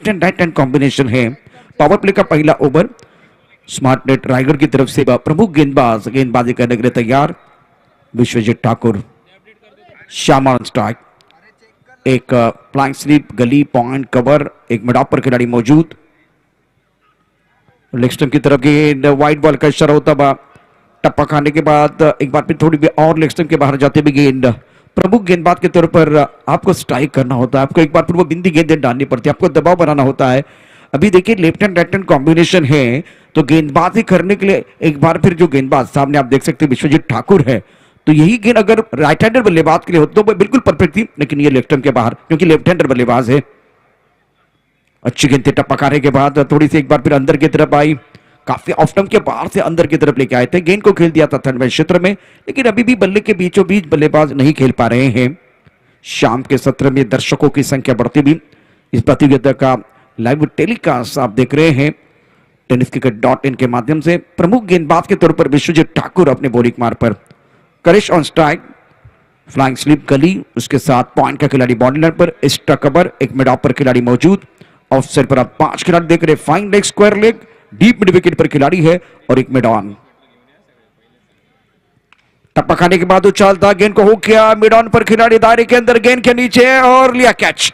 Right hand combination है। Power play का पहला ओवर। स्मार्ट नेट रायगढ़ की तरफ से प्रमुख गेंदबाज गेंदबाजी करने के लिए तैयार। Vishwajeet Thakur, Shyama on strike. एक flying slip, gully, point, cover, एक मिड ऑफ पर खिलाड़ी मौजूद। लेग स्टंप की तरफ गेंद, वाइट बॉल का इशारा होता हुआ टप्पा खाने के बाद एक बार फिर थोड़ी भी और लेग स्टंप के बाहर जाते भी गेंद। प्रमुख गेंदबाज के तौर पर आपको स्ट्राइक करना होता है, आपको एक बार फिर वो बिंदी गेंदें डालनी पड़ती है, आपको दबाव बनाना होता है। अभी देखिए left hand right hand combination है, तो गेंदबाजी करने के लिए एक बार फिर जो गेंदबाज सामने आप देख सकते हैं विश्वजीत ठाकुर है, तो यही गेंद अगर राइट हैंडर बल्लेबाज के लिए होती तो वो बिल्कुल परफेक्ट थी, लेकिन ये लेफ्ट हैंड के बाहर, क्योंकि लेफ्ट हैंडर बल्लेबाज है। अच्छी गेंद थी, टप्पा खाने के बाद थोड़ी सी एक बार फिर अंदर की तरफ आई, काफी ऑफ स्टंप के बाहर से अंदर की तरफ लेके आए थे, गेंद को खेल दिया था थर्ड क्षेत्र में, लेकिन अभी भी बल्ले के बीचों बीच बल्लेबाज नहीं खेल पा रहे हैं। शाम के सत्र में दर्शकों की संख्या बढ़ती भी, इस प्रतियोगिता का लाइव टेलीकास्ट आप देख रहे हैं tenniscricket.in के माध्यम से। प्रमुख गेंदबाज के तौर पर विश्वजीत ठाकुर अपने बॉलिंग मार पर। करिश ऑन स्ट्राइक, फ्लाइंग स्लिप, गली, उसके साथ पॉइंट का खिलाड़ी बॉडी लाइन पर, एक्स्ट्रा कवर, एक मिड ऑफ पर खिलाड़ी मौजूद। ऑफ साइड पर आप 5 खिलाड़ी देख रहे हैं, fine leg, square leg, deep mid wicket पर खिलाड़ी है और एक मिड ऑन। टप्पा खाने के बाद उछालता, गेंद को हुक किया, मिड ऑन पर खिलाड़ी दायरे के अंदर, गेंद के नीचे और लिया कैच।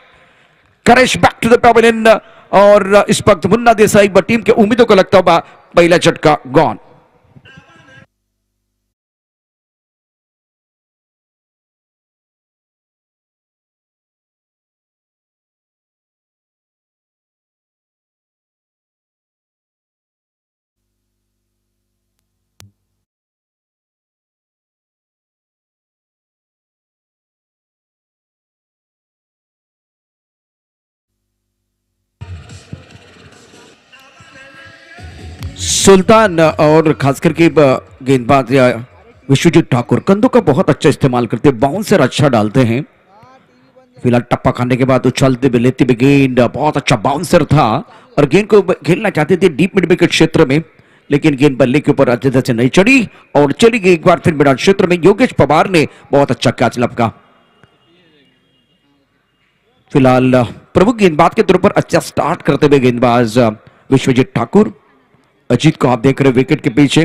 करेश बैक टू द पैवेलियन और इस वक्त मुन्ना देसाई टीम के उम्मीदों को लगता होगा पहला झटका गॉन। सुल्तान और खास करके गेंदबाज विश्वजीत ठाकुर कंधों का बहुत अच्छा इस्तेमाल करते हैं, बाउंसर अच्छा डालते हैं। फिलहाल टप्पा खाने के बाद उछलते भी लेते भी गेंद, बहुत अच्छा बाउंसर था और गेंद को खेलना चाहते थे डीप मिड विकेट क्षेत्र में, लेकिन गेंद बल्ले के ऊपर अच्छे से नहीं चढ़ी और चली गई एक बार फिर मैदान क्षेत्र में। योगेश पवार ने बहुत अच्छा कैच लपका। फिलहाल प्रमुख गेंदबाज के तौर पर अच्छा स्टार्ट करते हुए गेंदबाज विश्वजीत ठाकुर। अजीत को आप देख रहे विकेट के पीछे।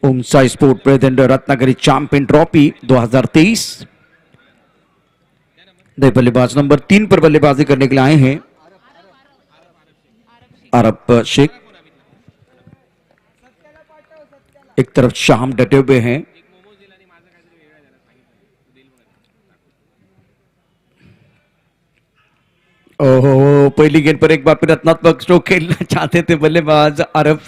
उमसा sport present Ratnagiri champion trophy 2023। बल्लेबाज नंबर 3 पर बल्लेबाजी करने के लिए आए हैं अरब शेख। एक तरफ शाम डटे हुए हैं, ओहो पहली गेंद पर एक बार फिर रत्नात्मक स्ट्रोक खेलना चाहते थे बल्लेबाज अरब।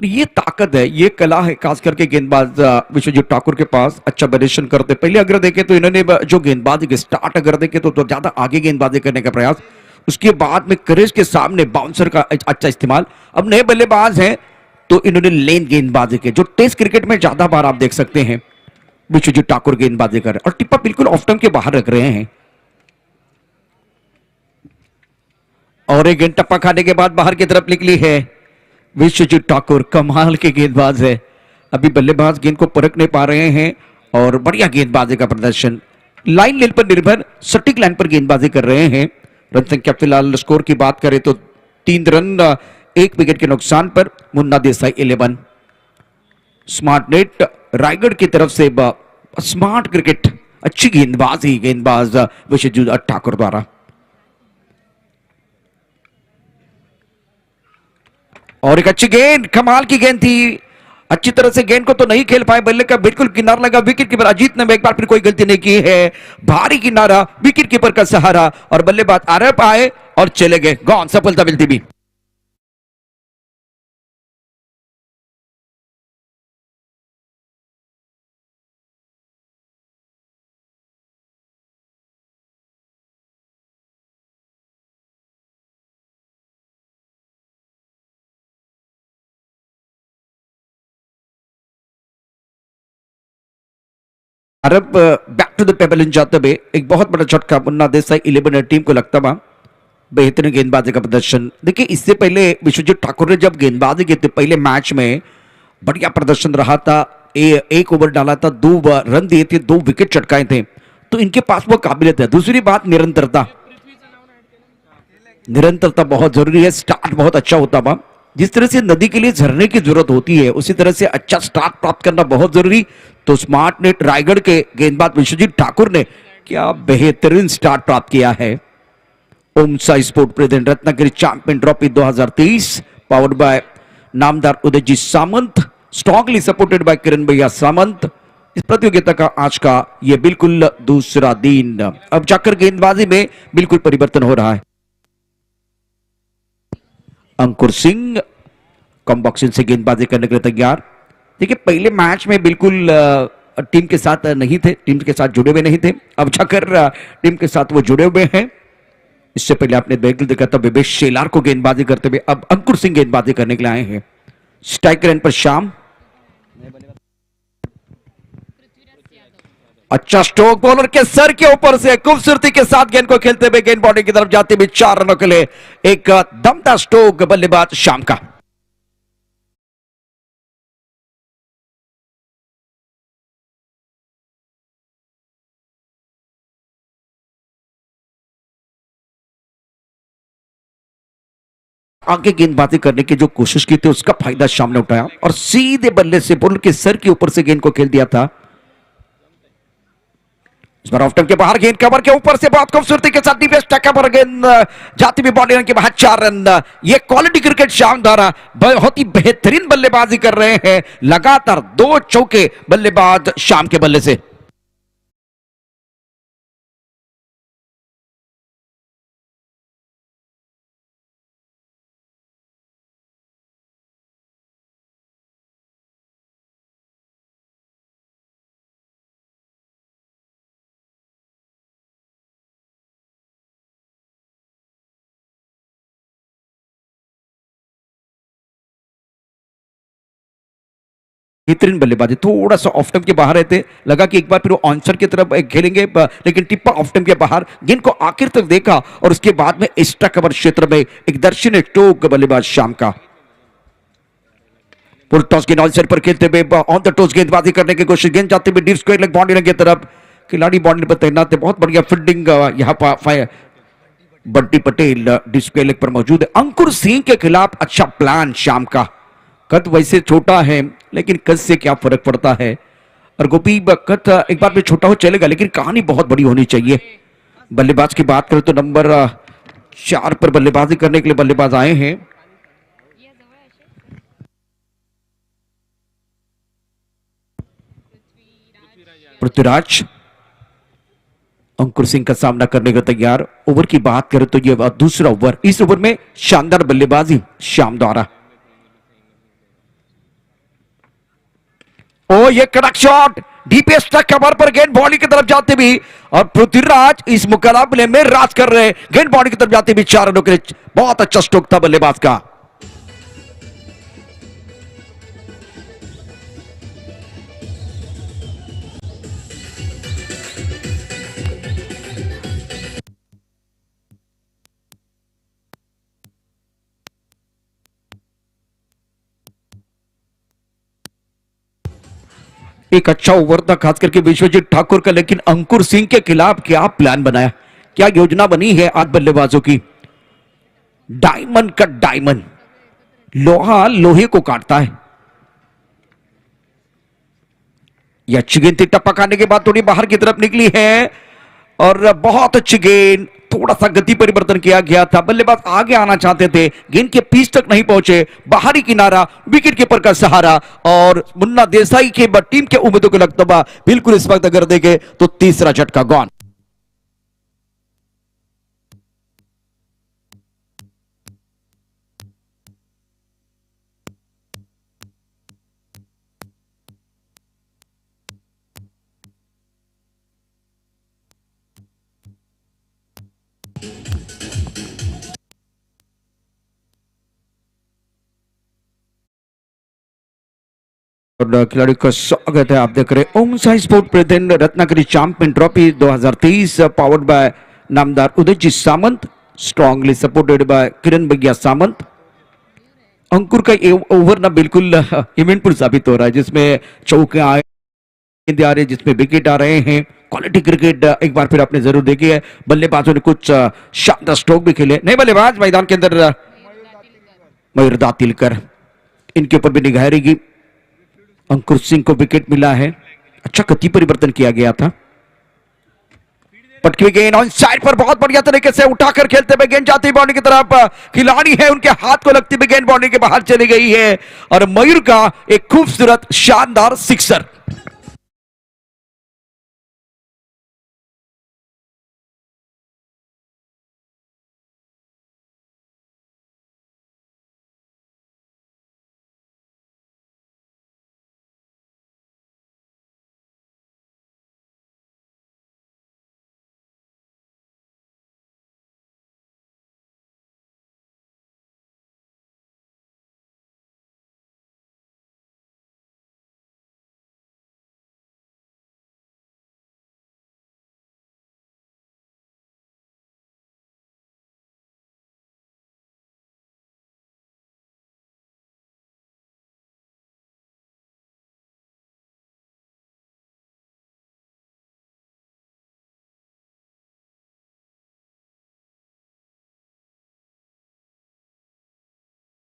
ये ताकत है, ये कला है, खास करके गेंदबाज विश्वजीत ठाकुर के पास अच्छा प्रदर्शन करते। पहले अगर देखें तो इन्होंने जो गेंदबाजी के स्टार्ट अगर देखें तो ज्यादा आगे गेंदबाजी करने का प्रयास, उसके बाद में करेज के सामने बाउंसर का अच्छा इस्तेमाल। अब नए बल्लेबाज हैं तो इन्होंने लेन गेंदबाजी के, जो टेस्ट क्रिकेट में ज्यादा बार आप देख सकते हैं विश्वजीत ठाकुर गेंदबाजी कर रहे हैं और टिप्पा बिल्कुल ऑफ स्टंप के बाहर रख रहे हैं। और एक गेंद टप्पा खाने के बाद बाहर की तरफ निकली है। विश्वजीत ठाकुर कमाल के गेंदबाज है, अभी बल्लेबाज गेंद को परख नहीं पा रहे हैं और बढ़िया गेंदबाजी का प्रदर्शन। लाइन लेन पर निर्भर सटीक लाइन पर गेंदबाजी कर रहे हैं। रन संख्या फिलहाल स्कोर की बात करें तो 3 रन 1 विकेट के नुकसान पर मुन्ना देसाई 11। स्मार्ट नेट रायगढ़ की तरफ से स्मार्ट क्रिकेट अच्छी गेंदबाजी गेंदबाज विश्वजीत ठाकुर द्वारा। और एक अच्छी गेंद, कमाल की गेंद थी, अच्छी तरह से गेंद को तो नहीं खेल पाए, बल्ले का बिल्कुल किनारा लगा विकेट कीपर अजीत ने एक बार फिर कोई गलती नहीं की है। भारी किनारा, विकेट कीपर का सहारा और बल्लेबाज आरब आए और चले गए, गॉन, सफलता मिलती भी। अरब बैक टू द पेबल जाते हुए एक बहुत बड़ा झटका मुन्ना देसाई 11 टीम को लगता था। बेहतरीन गेंदबाजी का प्रदर्शन। देखिए इससे पहले विश्वजीत ठाकुर ने जब गेंदबाजी की थी पहले मैच में बढ़िया प्रदर्शन रहा था, एक ओवर डाला था, 2 रन दिए थे, 2 विकेट चटकाए थे, तो इनके पास वो काबिलियत है। दूसरी बात निरंतरता, निरंतरता बहुत जरूरी है। स्टार्ट बहुत अच्छा होता हुआ, जिस तरह से नदी के लिए झरने की जरूरत होती है उसी तरह से अच्छा स्टार्ट प्राप्त करना बहुत जरूरी। तो स्मार्ट नेट रायगढ़ के गेंदबाज विश्वजीत ठाकुर ने क्या बेहतरीन स्टार्ट प्राप्त किया है। Om Sai sport present Ratnagiri champion trophy 2023 powered by नामदार Udayji Samant, strongly supported by Kiran भैया सामंत। इस प्रतियोगिता का आज का यह बिल्कुल दूसरा दिन। अब जाकर गेंदबाजी में बिल्कुल परिवर्तन हो रहा है। अंकुर सिंह कम बॉक्सिंग से गेंदबाजी करने के लिए तैयार। देखिए पहले मैच में बिल्कुल टीम के साथ नहीं थे, टीम के साथ जुड़े हुए नहीं थे। अब जाकर टीम के साथ वो जुड़े हुए हैं। इससे पहले आपने देखा था विवेक शेलार को गेंदबाजी करते हुए, अब अंकुर सिंह गेंदबाजी करने के लिए आए हैं। स्ट्राइक रेंज पर शाम, अच्छा स्ट्रोक बॉलर के सर के ऊपर से खूबसूरती के साथ गेंद को खेलते हुए गेंद बॉडी की तरफ जाते हुए 4 रनों के लिए एक दमदार स्ट्रोक बल्लेबाज शाम का। आगे गेंदबाजी करने की जो कोशिश की थी उसका फायदा शाम ने उठाया और सीधे बल्ले से बॉलर के सर के ऊपर से गेंद को खेल दिया था। इस बार ऑफ टाइम के बाहर गेंद कवर के ऊपर से बहुत खूबसूरती के साथ डिफेंस कवर गेंद जाती हुई बॉडी रन के बाहर 4 रन। ये क्वालिटी क्रिकेट शाम द्वारा बहुत ही बेहतरीन बल्लेबाजी कर रहे हैं। लगातार 2 चौके बल्लेबाज शाम के बल्ले से। बेहतरीन बल्लेबाजी, थोड़ा सा ऑफ टाइम के बाहर रहते, लगा कि एक बार फिर वो आंसर की तरफ खेलेंगे, लेकिन टिप्पा ऑफ टाइम के बाहर गेंद को आखिर तक देखा और उसके बाद में एक्स्ट्रा कवर क्षेत्र में एक दर्शनीय टोक बल्लेबाज शाम का। फुल टॉस गेंद ऑन पर खेलते हुए ऑन द टॉस गेंदबाजी करने की कोशिश, गेंद जाते हुए डीप स्क्वायर लेग बाउंड्री की तरफ, खिलाड़ी बाउंड्री पर तैनात है। बहुत बढ़िया फील्डिंग यहां पर Bunty Patel deep square leg पर मौजूद है। अंकुर सिंह के खिलाफ अच्छा प्लान शाम का। कद वैसे छोटा है लेकिन कद से क्या फर्क पड़ता है। और गोपी कद एक बार भी छोटा हो चलेगा लेकिन कहानी बहुत बड़ी होनी चाहिए। बल्लेबाज की बात करें तो नंबर 4 पर बल्लेबाजी करने के लिए बल्लेबाज आए हैं। पृथ्वीराज अंकुर सिंह का सामना करने को तैयार। ओवर की बात करें तो यह दूसरा ओवर, इस ओवर में शानदार बल्लेबाजी शाम द्वारा। ओ ये कड़क शॉट डीपीएस तक कवर पर गेंद बॉडी की तरफ जाते भी और पृथ्वीराज इस मुकाबले में राज कर रहे हैं। गेंद बॉडी की तरफ जाते भी 4 रनों के लिए बहुत अच्छा स्ट्रोक था बल्लेबाज का। एक अच्छा ओवर था खास करके विश्वजीत ठाकुर का, लेकिन अंकुर सिंह के खिलाफ क्या प्लान बनाया, क्या योजना बनी है आज बल्लेबाजों की। डायमंड का डायमंड, लोहा लोहे को काटता है। यह अच्छी गेंद थी, टप्पा खाने के बाद थोड़ी बाहर की तरफ निकली है और बहुत अच्छी गेंद, थोड़ा सा गति परिवर्तन किया गया था। बल्लेबाज आगे आना चाहते थे, गेंद के पीछ तक नहीं पहुंचे, बाहरी किनारा, विकेट कीपर का सहारा और मुन्ना देसाई के टीम के उम्मीदों को लगता हुआ बिल्कुल इस वक्त अगर देखे तो तीसरा झटका गॉन। खिलाड़ी का स्वागत है। आप देख रहे Om Sai sport present Ratnagiri champion trophy 2023 powered by नामदार Udayji Samant, strongly supported by Kiran भैया सामंत। अंकुर का ओवर ना बिल्कुल इवेंटफुल साबित हो रहा है, जिसमें चौके आ रहे हैं, जिसमें विकेट आ रहे हैं क्वालिटी क्रिकेट एक बार फिर आपने जरूर देखी है। बल्लेबाजों ने कुछ शानदार स्ट्रोक भी खेले। नए बल्लेबाज मैदान के अंदर मयूर दातिलकर, इनके ऊपर भी निगाह रहेगी। अंकुर सिंह को विकेट मिला है, अच्छा गति परिवर्तन किया गया था। पटकी गेंद ऑन साइड पर बहुत बढ़िया तरीके से उठाकर खेलते हुए गेंद जाती बाउंड्री की तरफ, खिलाड़ी है उनके हाथ को लगती हुई गेंद बाउंड्री के बाहर चली गई है और मयूर का एक खूबसूरत शानदार सिक्सर।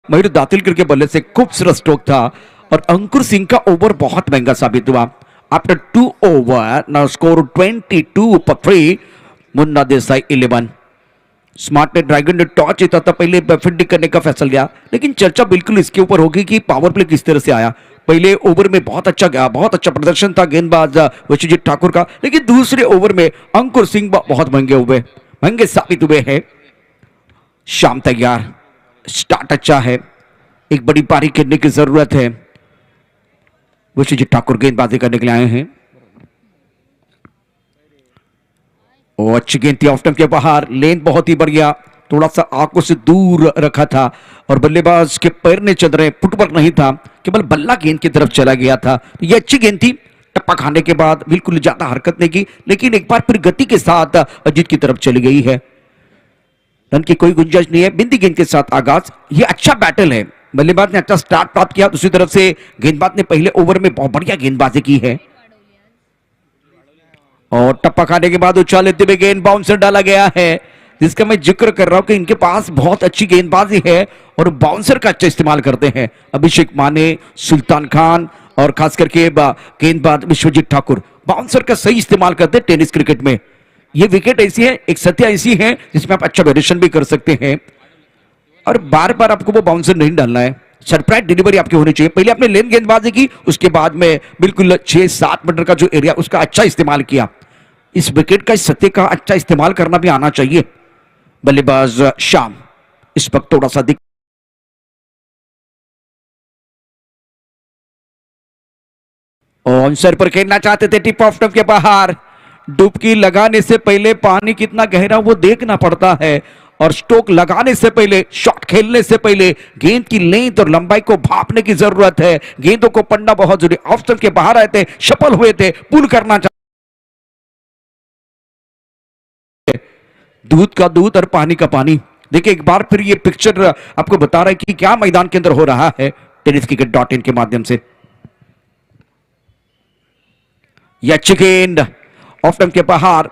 मयूर दातिलकर के बल्ले से खूबसूरत स्ट्रोक था और अंकुर सिंह का ओवर बहुत महंगा साबित हुआ। आफ्टर 2 ओवर नाउ स्कोर 22 पर 3, मुन्ना देसाई 11। स्मार्ट ने ड्रैगन ने टॉस जीता था, पहले फील्डिंग करने का फैसला लिया, लेकिन चर्चा बिल्कुल इसके ऊपर होगी कि पावर प्ले किस तरह से आया। पहले ओवर में बहुत अच्छा प्रदर्शन था गेंदबाज विश्वजीत ठाकुर का, लेकिन दूसरे ओवर में अंकुर सिंह बहुत महंगे साबित हुए हैं। शाम तैयार, स्टार्ट अच्छा है, एक बड़ी पारी खेलने की जरूरत है। विश्वजीत ठाकुर गेंदबाजी करने के लिए आए हैं। ओ अच्छी गेंद थी, ऑफ स्टंप के बाहर, लेंथ बहुत ही बढ़िया, थोड़ा सा आंखों से दूर रखा था और बल्लेबाज के पैर ने चल रहे, फुटवर्क नहीं था, केवल बल्ला गेंद की तरफ चला गया था। ये अच्छी गेंद थी, टप्पा खाने के बाद बिल्कुल ज्यादा हरकत नहीं की, लेकिन एक बार फिर गति के साथ अजीत की तरफ चली गई है। रन की कोई गुंजाइश नहीं है। बिंदी गेंद के साथ आगाज, ये अच्छा बैटल है, बल्लेबाज ने अच्छा स्टार्ट प्राप्त किया। दूसरी तरफ से गेंदबाज ने पहले ओवर में बहुत बढ़िया गेंदबाजी की है और टप्पा खाने के बाद उछाल लेते हुए गेंद बाउंसर डाला गया है, जिसका मैं जिक्र कर रहा हूं कि इनके पास बहुत अच्छी गेंदबाजी है और बाउंसर का अच्छा इस्तेमाल करते हैं। अभिषेक माने, सुल्तान खान और खास करके गेंदबाज विश्वजीत ठाकुर बाउंसर का सही इस्तेमाल करते हैं टेनिस क्रिकेट में। ये विकेट ऐसी है, एक सत्या ऐसी है जिसमें आप अच्छा वेरिएशन भी कर सकते हैं और बार बार आपको वो बाउंसर नहीं डालना है, सरप्राइज डिलीवरी आपकी होनी चाहिए। पहले आपने लेन गेंदबाजी की, उसके बाद में बिल्कुल 6-7 मीटर का जो एरिया उसका अच्छा इस्तेमाल किया। इस विकेट का, इस सत्य का अच्छा इस्तेमाल करना भी आना चाहिए। बल्लेबाज शाम इस वक्त थोड़ा सा ऑन पर खेलना चाहते थे, टिप ऑफ टफ के बाहर। डुबकी लगाने से पहले पानी कितना गहरा वो देखना पड़ता है और स्ट्रोक लगाने से पहले, शॉट खेलने से पहले गेंद की लेंथ और लंबाई को भापने की जरूरत है। गेंदों को पढ़ना बहुत जरूरी। ऑफ स्टंप के बाहर आए थे, सफल हुए थे, पुल करना चाहिए। दूध का दूध और पानी का पानी। देखिए एक बार फिर ये पिक्चर आपको बता रहा है कि क्या मैदान के अंदर हो रहा है tenniscricket.in के माध्यम से। यह अच्छी गेंद ऑफ स्टंप के बाहर,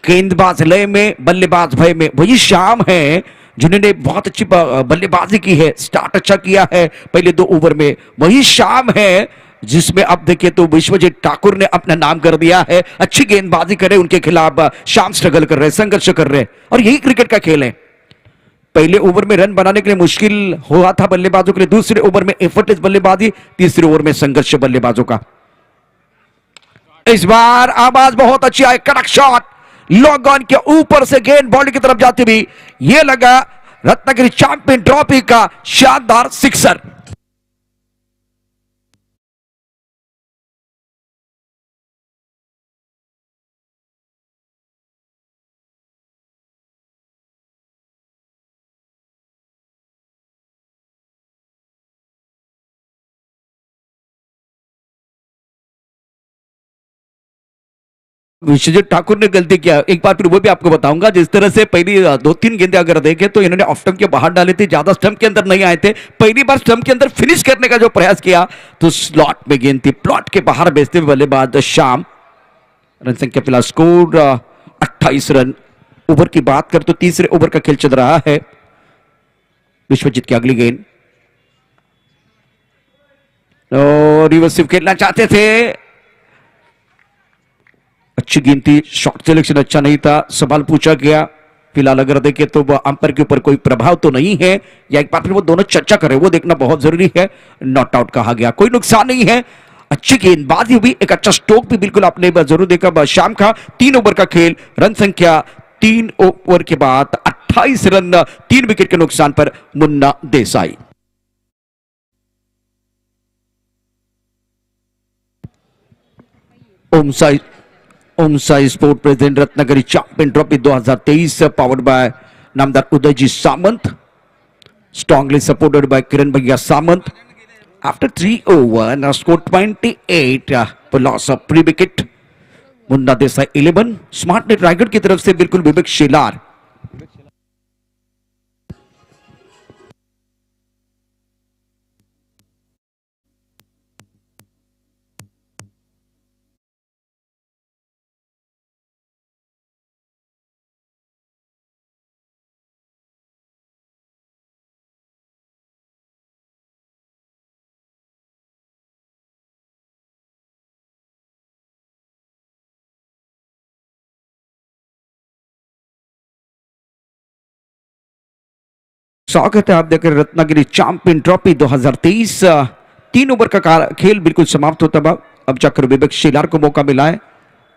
गेंदबाज लय में, बल्लेबाज भय में। वही शाम है जिन्होंने बहुत अच्छी बल्लेबाजी की है, स्टार्ट अच्छा किया है पहले 2 ओवर में। वही शाम है जिसमें अब देखिए तो विश्वजीत ठाकुर ने अपना नाम कर दिया है। अच्छी गेंदबाजी करे, उनके खिलाफ शाम स्ट्रगल कर रहे, संघर्ष कर रहे और यही क्रिकेट का खेल है। पहले ओवर में रन बनाने के लिए मुश्किल हुआ था बल्लेबाजों के लिए, दूसरे ओवर में एफर्टलेस बल्लेबाजी, तीसरे ओवर में संघर्ष बल्लेबाजों का। इस बार आवाज बहुत अच्छी आई, कड़क शॉट, लॉन्ग ऑन के ऊपर से गेंद बॉडी की तरफ जाती हुई, यह लगा रत्नागिरी चैंपियन ट्रॉफी का शानदार सिक्सर। विश्वजीत ठाकुर ने गलती किया, एक बार फिर वो भी आपको बताऊंगा। जिस तरह से पहली 2-3 गेंदें अगर देखें तो इन्होंने ऑफ स्टंप के बाहर डाले थे, ज्यादा स्टंप के अंदर नहीं आए थे। पहली बार स्टंप के अंदर फिनिश करने का जो प्रयास किया तो स्लॉट में गेंद थी, प्लॉट के बाहर भेजते हुए बल्लेबाज शाम। रन संख्या फिलहाल स्कोर 28 रन। ओवर की बात कर तो तीसरे ओवर का खेल चल रहा है। विश्वजीत की अगली गेंद और रिवर्सिव खेलना चाहते थे, अच्छी गेंद थी, शॉट सिलेक्शन अच्छा नहीं था, सवाल पूछा गया। फिलहाल अगर देखें तो अंपायर के ऊपर कोई प्रभाव तो नहीं है, या एक बार फिर वो दोनों चर्चा करें वो देखना बहुत जरूरी है। नॉट आउट कहा गया, कोई नुकसान नहीं है, अच्छी गेंदबाजी हुई, एक अच्छा स्ट्रोक भी बिल्कुल आपने जरूर देखा शाम का। 3 ओवर का खेल, रन संख्या 3 ओवर के बाद 28 रन, 3 विकेट के नुकसान पर Munna Desai. Om Sai sport present Ratnagiri champion trophy 2023 powered by नामदार उदयजी सामंत, strongly supported by Kiran Bhaiya Samant. After 3 overs, now scored 28 for loss of 3 wicket. Munna Desai 11, smart net Raigarh की तरफ से बिल्कुल विवेक शेलार। स्वागत है, आप देख रहे रत्नागिरी चैंपियन ट्रॉफी 2023। 3 ओवर का खेल बिल्कुल समाप्त होता है। अब जाकर विवेक शेलार को मौका मिला है।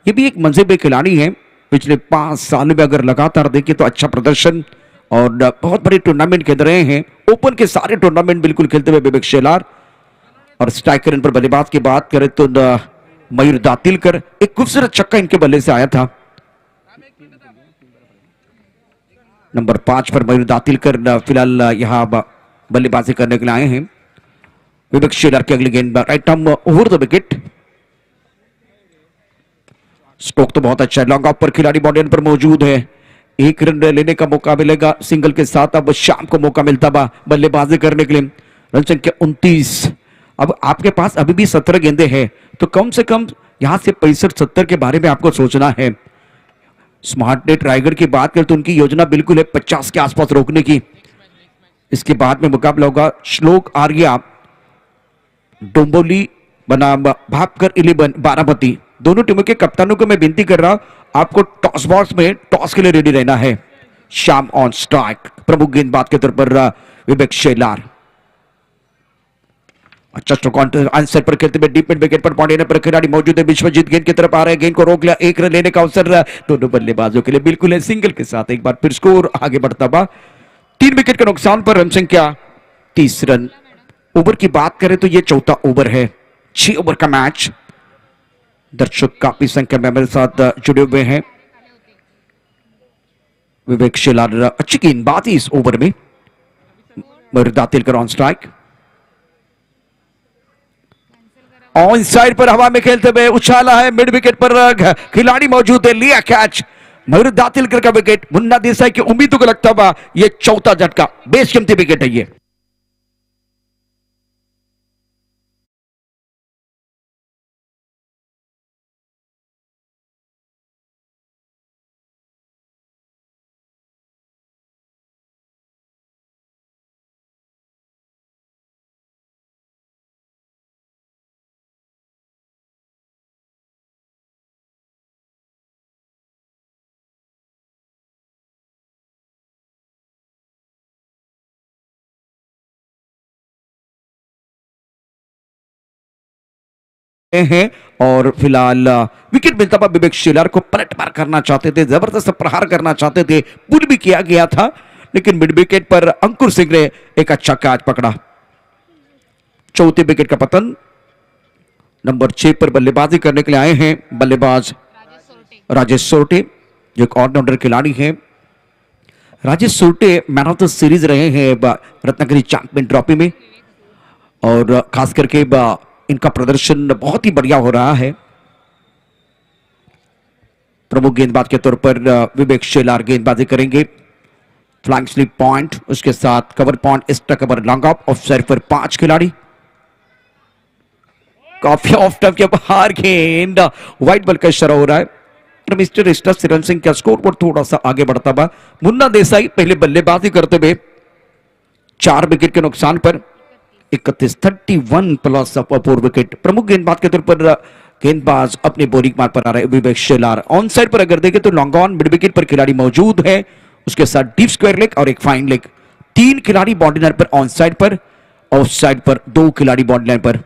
ये भी एक मंजेबे खिलाड़ी है, पिछले 5 साल में अगर लगातार देखें तो अच्छा प्रदर्शन और बहुत बड़े टूर्नामेंट खेल रहे हैं। ओपन के सारे टूर्नामेंट बिल्कुल खेलते हुए विवेक शेलार। और स्ट्राइकर इन पर बल्लेबाज की बात करें तो मयूर दातिलकर, एक खूबसूरत छक्का इनके बल्ले से आया था। नंबर 5 पर मयूर दातिलकर फिलहाल यहां बल्लेबाजी करने के लिए आए हैं। विवेक शेलार की अगली गेंद right arm over the wicket. Stroke तो बहुत अच्छा है, लॉन्ग ऑफ पर खिलाड़ी बॉडी पर मौजूद है। 1 रन लेने का मौका मिलेगा सिंगल के साथ। अब शाम को मौका मिलता बा बल्लेबाजी करने के लिए। रन संख्या 29। अब आपके पास अभी भी 17 गेंदे हैं, तो कम से कम यहां से 65-70 के बारे में आपको सोचना है। स्मार्ट नेट रायगढ़ की बात करें तो उनकी योजना बिल्कुल है 50 के आसपास रोकने की। इसके बाद में मुकाबला होगा श्लोक आर्या डोंबोली बनाम भापकर 11 बारामती। दोनों टीमों के कप्तानों को मैं विनती कर रहा हूं, आपको टॉस बॉक्स में टॉस के लिए रेडी रहना है। शाम ऑन स्ट्राइक, प्रमुख गेंदबाज के तौर पर विवेक शेलार। अच्छा स्ट्रोक आंसर पर खेलते हुए डीप मिड विकेट पर पॉइंट पर खिलाड़ी मौजूद है। विश्वजीत गेंद की तरफ आ रहे हैं, गेंद को रोक लिया, 1 रन लेने का अवसर दोनों बल्लेबाजों के लिए बिल्कुल है। सिंगल के साथ एक बार फिर स्कोर आगे बढ़ता हुआ 3 विकेट के नुकसान पर रन संख्या 30 रन। ओवर की बात करें तो यह चौथा ओवर है, 6 ओवर का मैच। दर्शक काफी संख्या में मेरे साथ जुड़े हुए हैं। विवेक शेलार अच्छी गेंदबाजी इस ओवर में। मयूर दातिलकर ऑन स्ट्राइक, ऑन साइड पर हवा में खेलते हुए उछाला है, मिड विकेट पर खिलाड़ी मौजूद है, लिया कैच। मयूर दातिलकर का विकेट, मुन्ना देसाई की उम्मीदों को लगता हुआ यह चौथा झटका, बेशकीमती विकेट है ये। हैं और फिलहाल विकेट मिलता हुआ विवेक शेलार को पलट मार करना चाहते थे, जबरदस्त प्रहार करना चाहते थे, पुल भी किया गया था, लेकिन मिड विकेट पर अंकुर सिंह ने एक अच्छा कैच पकड़ा। चौथे विकेट का पतन। नंबर 6 पर बल्लेबाजी करने के लिए आए हैं बल्लेबाज राजेश सोरटे, जो एक ऑलराउंडर खिलाड़ी हैं। Rajesh Sorte man of the series रहे हैं रत्नागिरी चैंपियन ट्रॉफी में, और खास करके इनका प्रदर्शन बहुत ही बढ़िया हो रहा है। प्रमुख गेंदबाज के तौर पर विवेक शेलार गेंदबाजी करेंगे। फ्लाइंग स्लिप पॉइंट, उसके साथ cover point, extra cover, long off side पर 5 खिलाड़ी। काफी ऑफ टर्म के बाहर गेंद, व्हाइट बॉल का इशारा हो रहा है। मिस्टर स्टार सिरन सिंह का स्कोर पर थोड़ा सा आगे बढ़ता हुआ। मुन्ना देसाई पहले बल्लेबाजी करते हुए 4 विकेट के नुकसान पर 31 प्लस 4 विकेट। प्रमुख गेंदबाज के तौर पर गेंदबाज अपने बोलिंग मार्ग पर आ रहे विवेक शेलार। ऑन साइड पर अगर देखें तो लॉन्ग ऑन मिड विकेट पर खिलाड़ी मौजूद है, उसके साथ डीप स्क्वायर लेग और एक फाइन लेग। 3 खिलाड़ी बाउंड्री लाइन पर ऑन साइड पर, ऑफ साइड पर 2 खिलाड़ी बाउंड्री लाइन पर।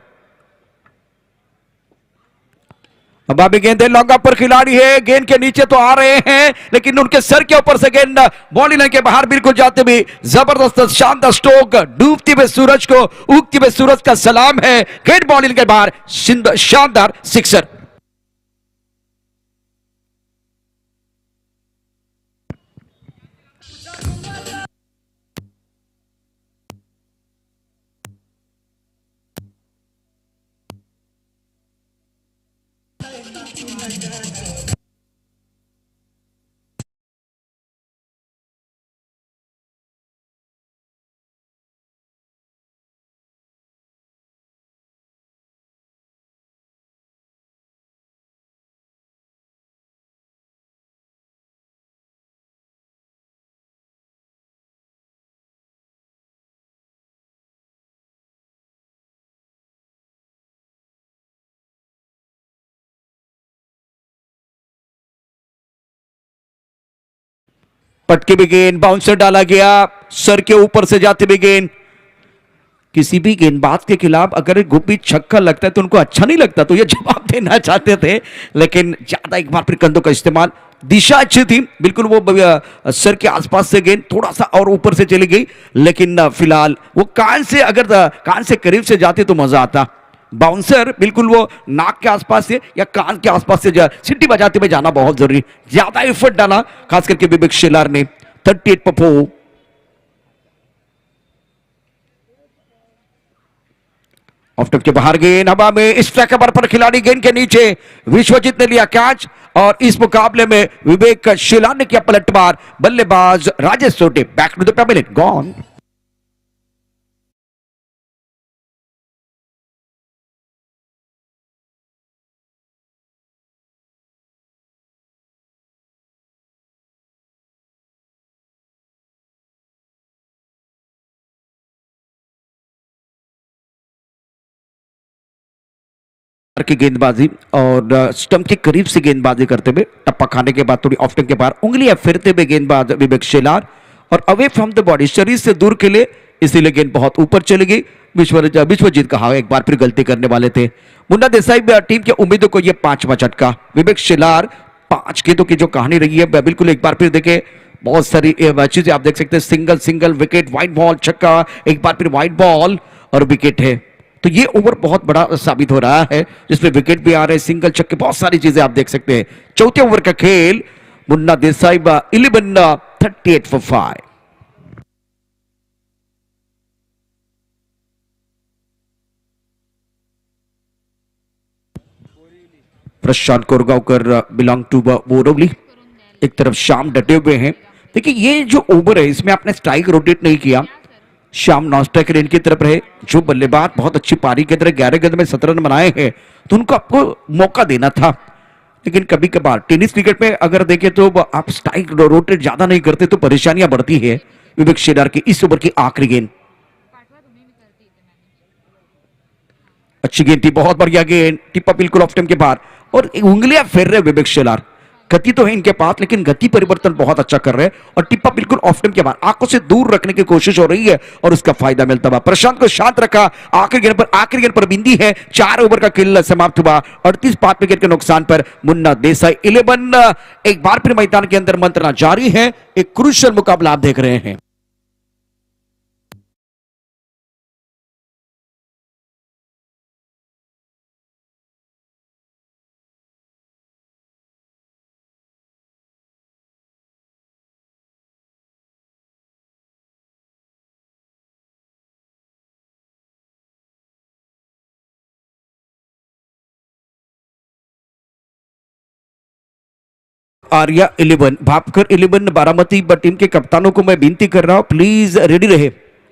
अब अभी गेंद लॉन्ग ऑफ पर खिलाड़ी है, गेंद के नीचे तो आ रहे हैं लेकिन उनके सर के ऊपर से गेंद बाउंड्री लाइन के बाहर बिल्कुल जाते हुए जबरदस्त शानदार स्ट्रोक। डूबते हुए सूरज को उगते हुए सूरज का सलाम है, गेंद बाउंड्री लाइन के बाहर, शानदार सिक्सर। पटके भी गेंद, बाउंसर डाला गया, सर के ऊपर से जाते भी गेंद। किसी भी गेंदबाज के खिलाफ अगर गुप्पी छक्का लगता है तो उनको अच्छा नहीं लगता, तो ये जवाब देना चाहते थे लेकिन ज्यादा एक बार फिर कंधों का इस्तेमाल। दिशा अच्छी थी, बिल्कुल वो सर के आसपास से गेंद थोड़ा सा और ऊपर से चली गई, लेकिन फिलहाल वो कान से, अगर कान से करीब से जाते तो मजा आता। बाउंसर बिल्कुल वो नाक के आसपास से या कान के आसपास से सीटी बजाते हुए जाना बहुत जरूरी। ज्यादा एफर्ट डाला खास करके विवेक शेलार ने। 38 पर 4। ऑफ टॉप के बाहर गेंद हवा में, इस कवर पर खिलाड़ी गेंद के नीचे। विश्वजीत ने लिया कैच और इस मुकाबले में विवेक शेलार ने किया पलटवार। बल्लेबाज Rajesh Sote back to the pavilion, gone. की गेंदबाजी और स्टंप के करीब से गेंदबाजी करते हुए टप्पा खाने के बाद थोड़ी ऑफ स्टंप के बाहर उंगलियां फिरते हुए गेंदबाज विवेक शेलार और अवे फ्रॉम द बॉडी, शरीर से दूर के लिए, इसीलिए गेंद बहुत ऊपर चली गई। विश्वजीत कहा एक बार फिर गलती करने वाले थे। मुन्ना देसाई टीम के उम्मीदों को यह 5वां झटका। विवेक शेलार 5 गेंदों की जो कहानी रही है बिल्कुल एक बार फिर देखे, बहुत सारी चीजें आप देख सकते हैं। सिंगल विकेट, व्हाइट बॉल छक्का, एक बार फिर व्हाइट बॉल और विकेट है। तो ये ओवर बहुत बड़ा साबित हो रहा है जिसमें विकेट भी आ रहे हैं, सिंगल छक्के, बहुत सारी चीजें आप देख सकते हैं। चौथे ओवर का खेल, Munna Desai 11 38 for 5। Prashant Koregaonkar belong to Borivali. एक तरफ शाम डटे हुए हैं। देखिए ये जो ओवर है इसमें आपने स्ट्राइक रोटेट नहीं किया, शाम नॉन स्ट्राइक रेंज की तरफ रहे। जो बल्लेबाज बहुत अच्छी पारी की तरह 11 गेंद में 17 रन बनाए हैं तो उनको आपको मौका देना था। लेकिन कभी कभार टेनिस क्रिकेट में अगर देखें तो आप स्ट्राइक रोटेट ज्यादा नहीं करते तो परेशानियां बढ़ती है। विवेक शेलार की इस ओवर की आखिरी गेंद, अच्छी गेंद थी, बहुत बढ़िया गेंद, टिप्पा बिल्कुल ऑफ टाइम के बाहर और उंगलियां फेर रहे विवेक शेलार। गति तो है इनके पास लेकिन गति परिवर्तन बहुत अच्छा कर रहे हैं और टिप्पा बिल्कुल ऑफ टाइम के बाद आंखों से दूर रखने की कोशिश हो रही है और उसका फायदा मिलता हुआ। प्रशांत को शांत रखा, आखिरी गेंद पर बिंदी है। 4 ओवर का खेल समाप्त हुआ 38 5 विकेट के नुकसान पर। मुन्ना देसाई 11। एक बार फिर मैदान के अंदर मंत्रणा जारी है। एक क्रूशियल मुकाबला आप देख रहे हैं। आर्या 11, भापकर 11, बारामती टीम के कप्तानों को मैं विनती कर रहा हूं प्लीज रेडी रहे।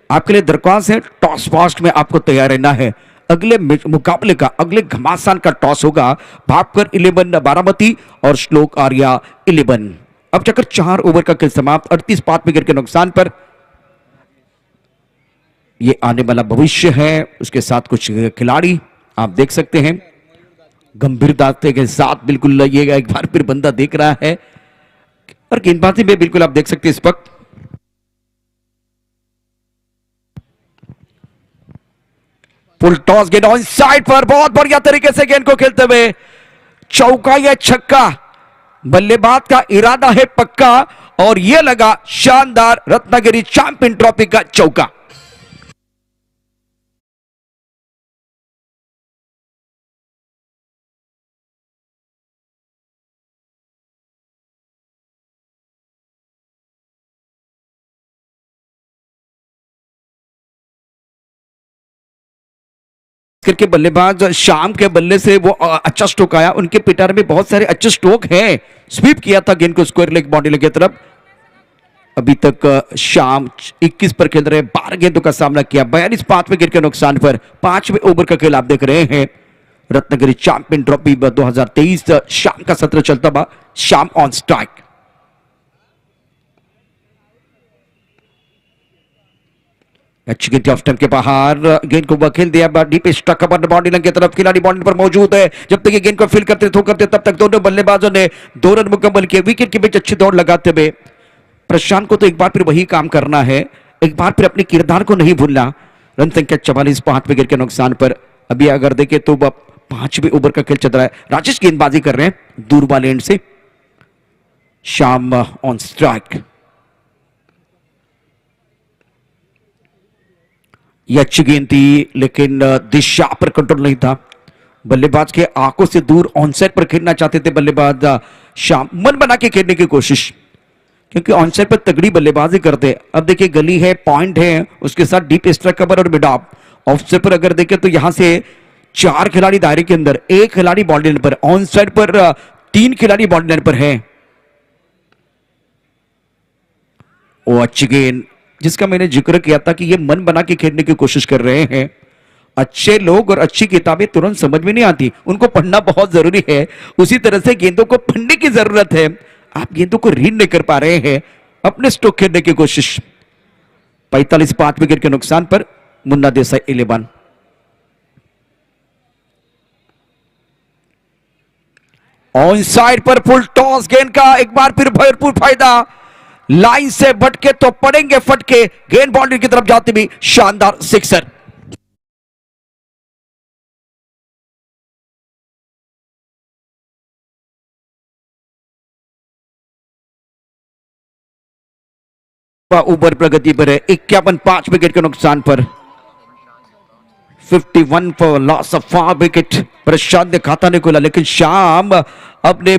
आपके लिए दरख्वास्त है, टॉस फास्ट में आपको तैयार रहना है। अगले मुकाबले का, अगले घमासान का टॉस होगा। भापकर 11 बारामती और श्लोक आर्या 11। अब चक्कर 4 ओवर का खेल समाप्त, 38 पांच विकेट के नुकसान पर। ये आने वाला भविष्य है, उसके साथ कुछ खिलाड़ी आप देख सकते हैं गंभीरता के साथ। बिल्कुल ये एक बार फिर बंदा देख रहा है और गेंदबाजी में बिल्कुल आप देख सकते हैं इस वक्त फुल टॉस गेंद ऑन साइड पर, बहुत बढ़िया तरीके से गेंद को खेलते हुए चौका या छक्का। बल्लेबाज का इरादा है पक्का और यह लगा शानदार रत्नागिरी चैंपियन ट्रॉफी का चौका। करके बल्लेबाज शाम के बल्ले से वो अच्छा स्ट्रोक आया, उनके पिटारे में बहुत सारे अच्छे स्ट्रोक हैं। स्वीप किया था गेंद को स्क्वायर लेग बाउंड्री की तरफ। अभी तक शाम 21 पर खेल रहे, 12 गेंदों का सामना किया, 42 पांच विकेट के नुकसान पर। 5वें ओवर का खेल आप देख रहे हैं। रत्नागिरी चैंपियन ट्रॉफी 2023 शाम का सत्र चलता हुआ, शाम ऑन स्ट्राइक। अच्छी गेंद ऑफ स्टंप के बाहर, गेंद को खेल दिया डीप स्ट्रक बाउंड्री लाइन की तरफ। खिलाड़ी बाउंड्री पर मौजूद है, जब तक ये गेंद को फील करते थ्रो करते तब तक दोनों बल्लेबाजों ने 2 रन मुकम्मल किए। विकेट के बीच अच्छी दौड़ लगाते हुए प्रशांत को तो एक बार फिर वही काम करना है, एक बार फिर अपने किरदार को नहीं भूलना। रन संख्या 44 पांच विकेट के नुकसान पर। अभी अगर देखें तो 5वें ओवर का खेल चल रहा है। राजेश गेंदबाजी कर रहे हैं दूर वाले एंड से। शाम ऑन स्ट्राइक। ये अच्छी गेंद थी लेकिन दिशा पर कंट्रोल नहीं था। बल्लेबाज के आंखों से दूर ऑनसाइड पर खेलना चाहते थे बल्लेबाज शाम, मन बना के खेलने की कोशिश, क्योंकि ऑनसाइड पर तगड़ी बल्लेबाजी करते। अब देखिए गली है, पॉइंट है, उसके साथ डीप स्ट्राइक कवर और मिड ऑफ। ऑफसाइड पर अगर देखें तो यहां से 4 खिलाड़ी दायरे के अंदर, 1 खिलाड़ी बाउंड्री लाइन पर, ऑनसाइड पर 3 खिलाड़ी बाउंड्री लाइन पर है। वो अच्छी गेंद जिसका मैंने जिक्र किया था कि ये मन बना के खेलने की कोशिश कर रहे हैं। अच्छे लोग और अच्छी किताबें तुरंत समझ में नहीं आती, उनको पढ़ना बहुत जरूरी है। उसी तरह से गेंदों को पढ़ने की जरूरत है। आप गेंदों को रीड नहीं कर पा रहे हैं, अपने स्ट्रोक खेलने की कोशिश। 45 पांच विकेट के नुकसान पर मुन्ना देसाई 11। ऑन साइड पर फुल टॉस गेंद का एक बार फिर भरपूर फायदा। लाइन से भटके तो पड़ेंगे फटके, गेंद बाउंड्री की तरफ जाती भी शानदार सिक्सर। ऊपर प्रगति पर है, 51 पांच विकेट के नुकसान पर। 51 फॉर लॉस ऑफ 5 विकेट। प्रशांत ने खाता नहीं खोला, लेकिन शाम अपने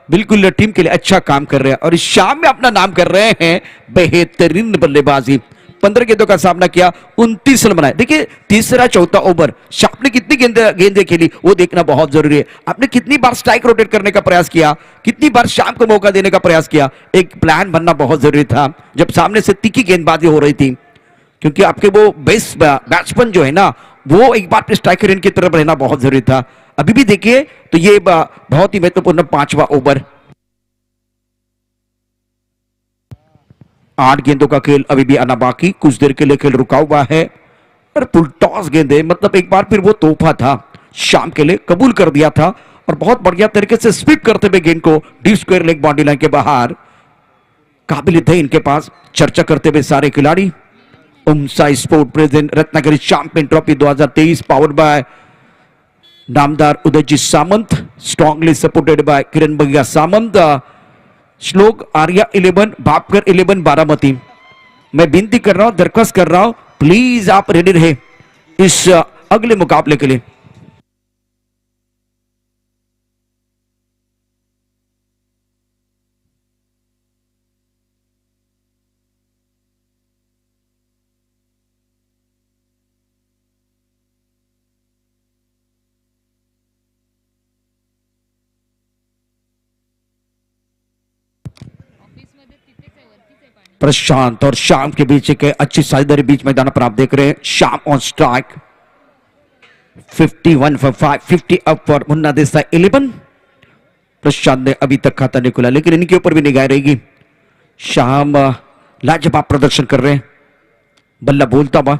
बिल्कुल टीम के लिए अच्छा काम कर रहे हैं और इस शाम में अपना नाम कर रहे हैं। बेहतरीन बल्लेबाजी, 15 गेंदों का सामना किया, 29 रन बनाए। देखिए तीसरा चौथा ओवर शाम ने कितनी गेंदें खेली वो देखना बहुत जरूरी है। आपने कितनी बार स्ट्राइक रोटेट करने का प्रयास किया, कितनी बार शाम को मौका देने का प्रयास किया, एक प्लान बनना बहुत जरूरी था जब सामने से तीखी गेंदबाजी हो रही थी। क्योंकि आपके वो बेस्ट बैट्समैन जो है ना, वो एक बार स्ट्राइकर इनकी तरफ रहना बहुत जरूरी था। अभी भी देखिए तो ये बहुत ही महत्वपूर्ण 5वां ओवर। 8 गेंदों का खेल अभी भी आना बाकी, कुछ देर के लिए खेल रुका हुआ है और फुल टॉस गेंदे, मतलब एक बार फिर वो तोहफा था शाम के लिए, कबूल कर दिया था और बहुत बढ़िया तरीके से स्वीप करते हुए गेंद को deep square leg boundary line के बाहर। काबिलियत है इनके पास, चर्चा करते हुए सारे खिलाड़ी। उमसा sport present Ratnagiri champion trophy 2023 powered by नामदार Udayji Samant, strongly supported by Kiran भैया सामंत, श्लोक आर्या 11, भापकर 11 बारामती। मैं विनती कर रहा हूं, दरख्वास्त कर रहा हूं, प्लीज आप रेडी रहे इस अगले मुकाबले के लिए। प्रशांत और शाम के बीच एक अच्छी साझेदारी बीच मैदान पर आप देख रहे हैं। शाम on strike. 51 for 5, 50 up for Munna Desai 11। प्रशांत ने अभी तक खाता नहीं खुला, लेकिन इनके ऊपर भी निगाह रहेगी। शाम लाजवाब प्रदर्शन कर रहे हैं, बल्ला बोलता हुआ।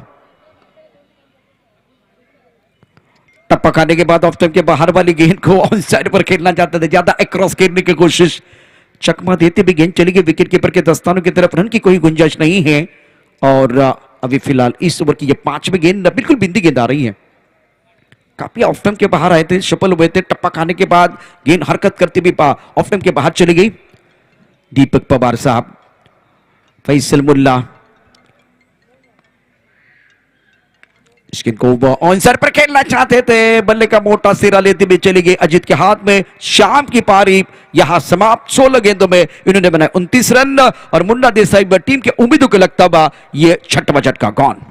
टप्पा खाने के बाद ऑफ टाइम के बाहर वाली गेंद को ऑन साइड पर खेलना चाहते थे, ज्यादा अक्रॉस खेलने की कोशिश, चकमा देते भी गेंद चली गई विकेट कीपर के दस्तानों की तरफ। रन की कोई गुंजाइश नहीं है। और अभी फिलहाल इस ओवर की ये 5वीं गेंद बिल्कुल बिंदी गेंद आ रही है। काफी ऑफ टाइम के बाहर आए थे, सफल हुए थे। टप्पा खाने के बाद गेंद हरकत करती भी ऑफ टाइम के बाहर चली गई। दीपक पवार साहब, फैसल मुल्ला इसके को ऑन सर पर खेलना चाहते थे, बल्ले का मोटा सिरा लेते हुए चली गई अजीत के हाथ में। शाम की पारी यहां समाप्त। 16 गेंदों में इन्होंने बनाए 29 रन और मुन्ना देसाई टीम के उम्मीदों को लगता हुआ ये 6वां झटका गॉन।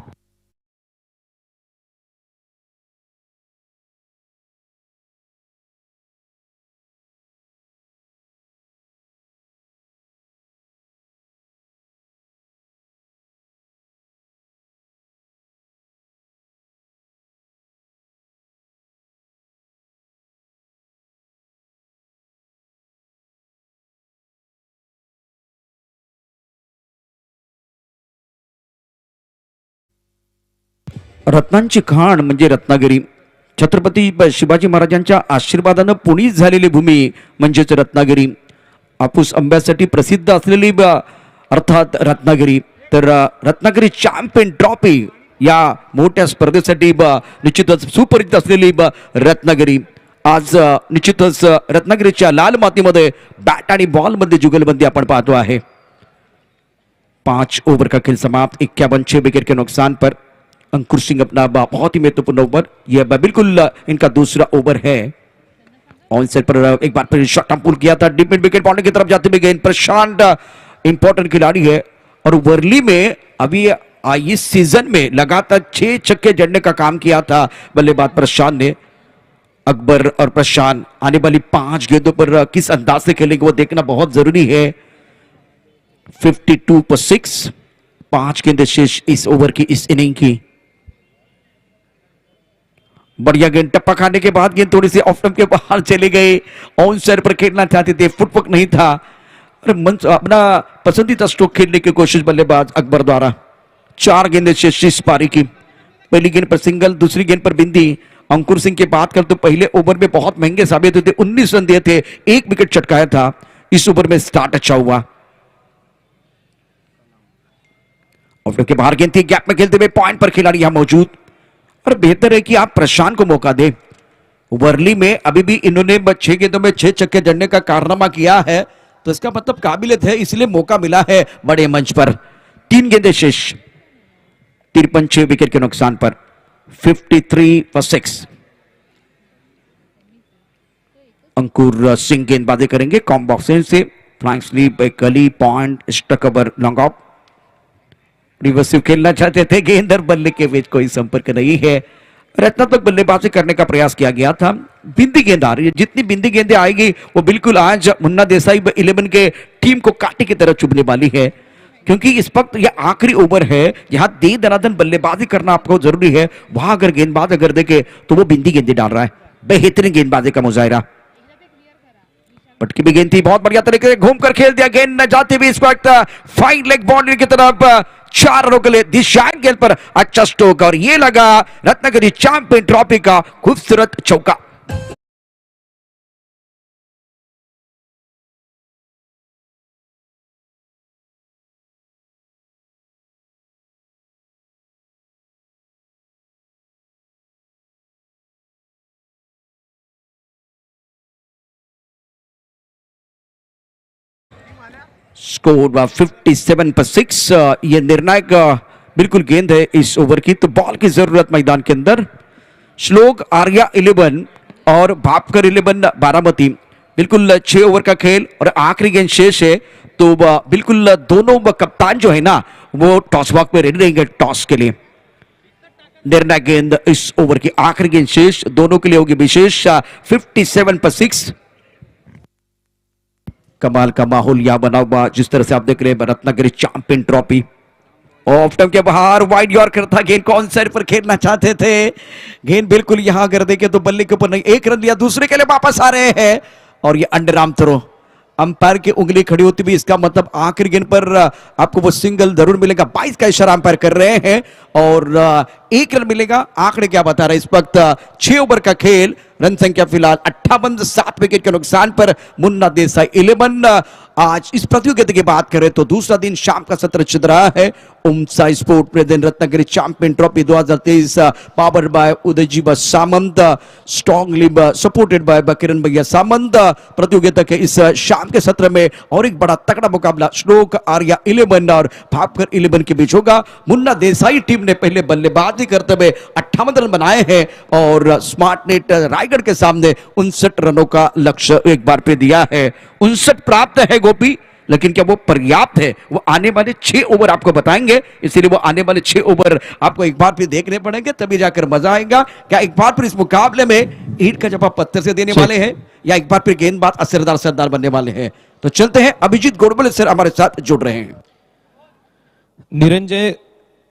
रत्नांची खाण म्हणजे रत्नागिरी, छत्रपती शिवाजी महाराजांच्या आशीर्वादानं पुनीत झालेली भूमी म्हणजेच रत्नागिरी, आपूस आंब्यासाठी प्रसिद्ध असलेली अर्थात रत्नागिरी। तर रत्नागिरी चॅम्पियन ट्रॉफी या मोठ्या स्पर्धेसाठी निश्चितच सुपरिचित असलेली रत्नागिरी आज निश्चितच रत्नागिरीच्या लाल मातीमध्ये बॅट आणि बॉल मध्ये जुगलबंदी आपण पाहतो आहे। 5 ओवर का खेल समाप्त, 51 6 विकेट के नुकसान पर। अंकुर सिंह अपना बहुत ही महत्वपूर्ण ओवर, यह बिल्कुल इनका दूसरा ओवर है। ऑन साइड पर एक बार फिर शॉट पुल किया था, डीप मिड विकेट पॉइंट की तरफ जाते हुए गेंद। प्रशांत इंपॉर्टेंट खिलाड़ी है और वर्ली में अभी इस सीजन में लगातार 6 छक्के जड़ने का काम किया था बल्लेबाज प्रशांत ने। अकबर और प्रशांत आने वाली 5 गेंदों पर किस अंदाज से खेलेंगे वो देखना बहुत जरूरी है। 52 पर 6, 5 गेंदें शेष इस ओवर की, इस इनिंग की। बढ़िया गेंद, टप्पा खाने के बाद गेंद थोड़ी सी ऑफ स्टंप के बाहर चले गए। ऑन साइड पर खेलना चाहते थे, फुटवर्क नहीं था और अपना पसंदीदा स्ट्रोक खेलने की कोशिश बल्लेबाज अकबर द्वारा। 4 गेंदें शेष इस पारी की। पहली गेंद पर सिंगल, दूसरी गेंद पर बिंदी। अंकुर सिंह की बात कर तो पहले ओवर में बहुत महंगे साबित हुए थे, 19 रन दिए थे, 1 विकेट चटकाया था। इस ओवर में स्टार्ट अच्छा हुआ। ऑफ के बाहर गेंद थी, गैप में खेलते हुए पॉइंट पर खिलाड़ी यहां मौजूद और बेहतर है कि आप प्रशांत को मौका दें। वर्ली में अभी भी इन्होंने 6 गेंदों में 6 छक्के जड़ने का कारनामा किया है, तो इसका मतलब काबिलियत है, इसलिए मौका मिला है बड़े मंच पर। 3 गेंदें शेष, 53 6 विकेट के नुकसान पर। 53 for 6। अंकुर सिंह गेंदबाजी करेंगे कॉम बॉक्सिंग से। फ्लाइंग स्लीप, एक gully point, stuck over, long off. रिवर्सिव खेलना चाहते थे, गेंद और बल्ले के बीच कोई संपर्क नहीं है। रत्नात्मक बल्लेबाजी करने का प्रयास किया गया था। बिंदी गेंद आ रही है, जितनी बिंदी गेंदें आएगी वो बिल्कुल आज मुन्ना देसाई 11 के टीम को कांटे की तरह चुभने वाली है, क्योंकि इस वक्त यह आखिरी ओवर है जहां दे दनादन बल्लेबाजी करना आपको जरूरी है। वहां अगर गेंदबाज अगर देखे तो वो बिंदी गेंदें डाल रहा है। बेहतरीन गेंदबाजी का मुजाहिरा। पटकी भी गेंद थी, बहुत बढ़िया तरीके से घूमकर खेल दिया, गेंद न जाती हुई इस वक्त फाइन लेग बाउंड्री की तरफ 4 रनों के लिए दिशाएं गेंद पर अच्छा स्ट्रोक और ये लगा रत्नागिरी चैंपियन ट्रॉफी का खूबसूरत चौका। स्कोर 57 पर 6। ये निर्णायक बिल्कुल गेंद है इस ओवर की, तो बॉल की जरूरत मैदान के अंदर। श्लोक आर्या 11 और भापकर 11 बारामती। बिल्कुल 6 ओवर का खेल और आखिरी गेंद शेष है, तो बिल्कुल दोनों कप्तान जो है ना वो टॉस वॉक पे रेडी रहेंगे टॉस के लिए। निर्णायक गेंद इस ओवर की, आखिरी गेंद शेष, दोनों के लिए होगी विशेष। 57 पर 6। कमाल का माहौल यहां बना हुआ, जिस तरह से आप देख रहे हैं Ratnagiri champion trophy of term के बाहर वाइड यॉर्कर था, गेंद कौन साइड पर खेलना चाहते थे, गेंद बिल्कुल यहां कर देंगे तो बल्ले के ऊपर नहीं, एक रन लिया, दूसरे के लिए वापस आ रहे हैं और ये अंडर आर्म थ्रो। अंपायर की उंगली खड़ी होती भी इसका मतलब आखिरी गेंद पर आपको वो सिंगल जरूर मिलेगा। 22 का इशारा अंपायर कर रहे हैं और 1 रन मिलेगा। आंकड़े क्या बता रहे हैं इस वक्त? 6 ओवर का खेल, रन संख्या फिलहाल 58, 7 विकेट के नुकसान पर मुन्ना देसाई 11। आज इस प्रतियोगिता की बात करें तो दूसरा दिन शाम का सत्र चल रहा है। उमसा sport present Ratnagiri champion trophy 2023 powered बाय Udayji Samant, strongly supported by Kiran भैया सामंत। प्रतियोगिता के इस शाम के सत्र में और एक बड़ा तगड़ा मुकाबला श्लोक आर्या 11 और भापकर 11 के बीच होगा। मुन्ना देसाई टीम ने पहले बल्लेबाजी करते हुए 58 रन बनाए हैं और स्मार्ट नेट रायगढ़ के सामने 59 रनों का लक्ष्य एक बार पे दिया है। 59 प्राप्त है गोपी, लेकिन क्या वो पर्याप्त है? वो आने वाले 6 ओवर आपको बताएंगे, इसीलिए वो आने वाले 6 ओवर आपको एक बार फिर देखने पड़ेंगे, तभी जाकर मजा आएगा। क्या एक बार फिर इस मुकाबले में ईंट का जवाब पत्थर से देने वाले हैं या एक बार फिर गेंदबाज असरदार सरदार बनने वाले हैं? तो चलते हैं, अभिजीत गोडबोले सर हमारे साथ जुड़ रहे हैं।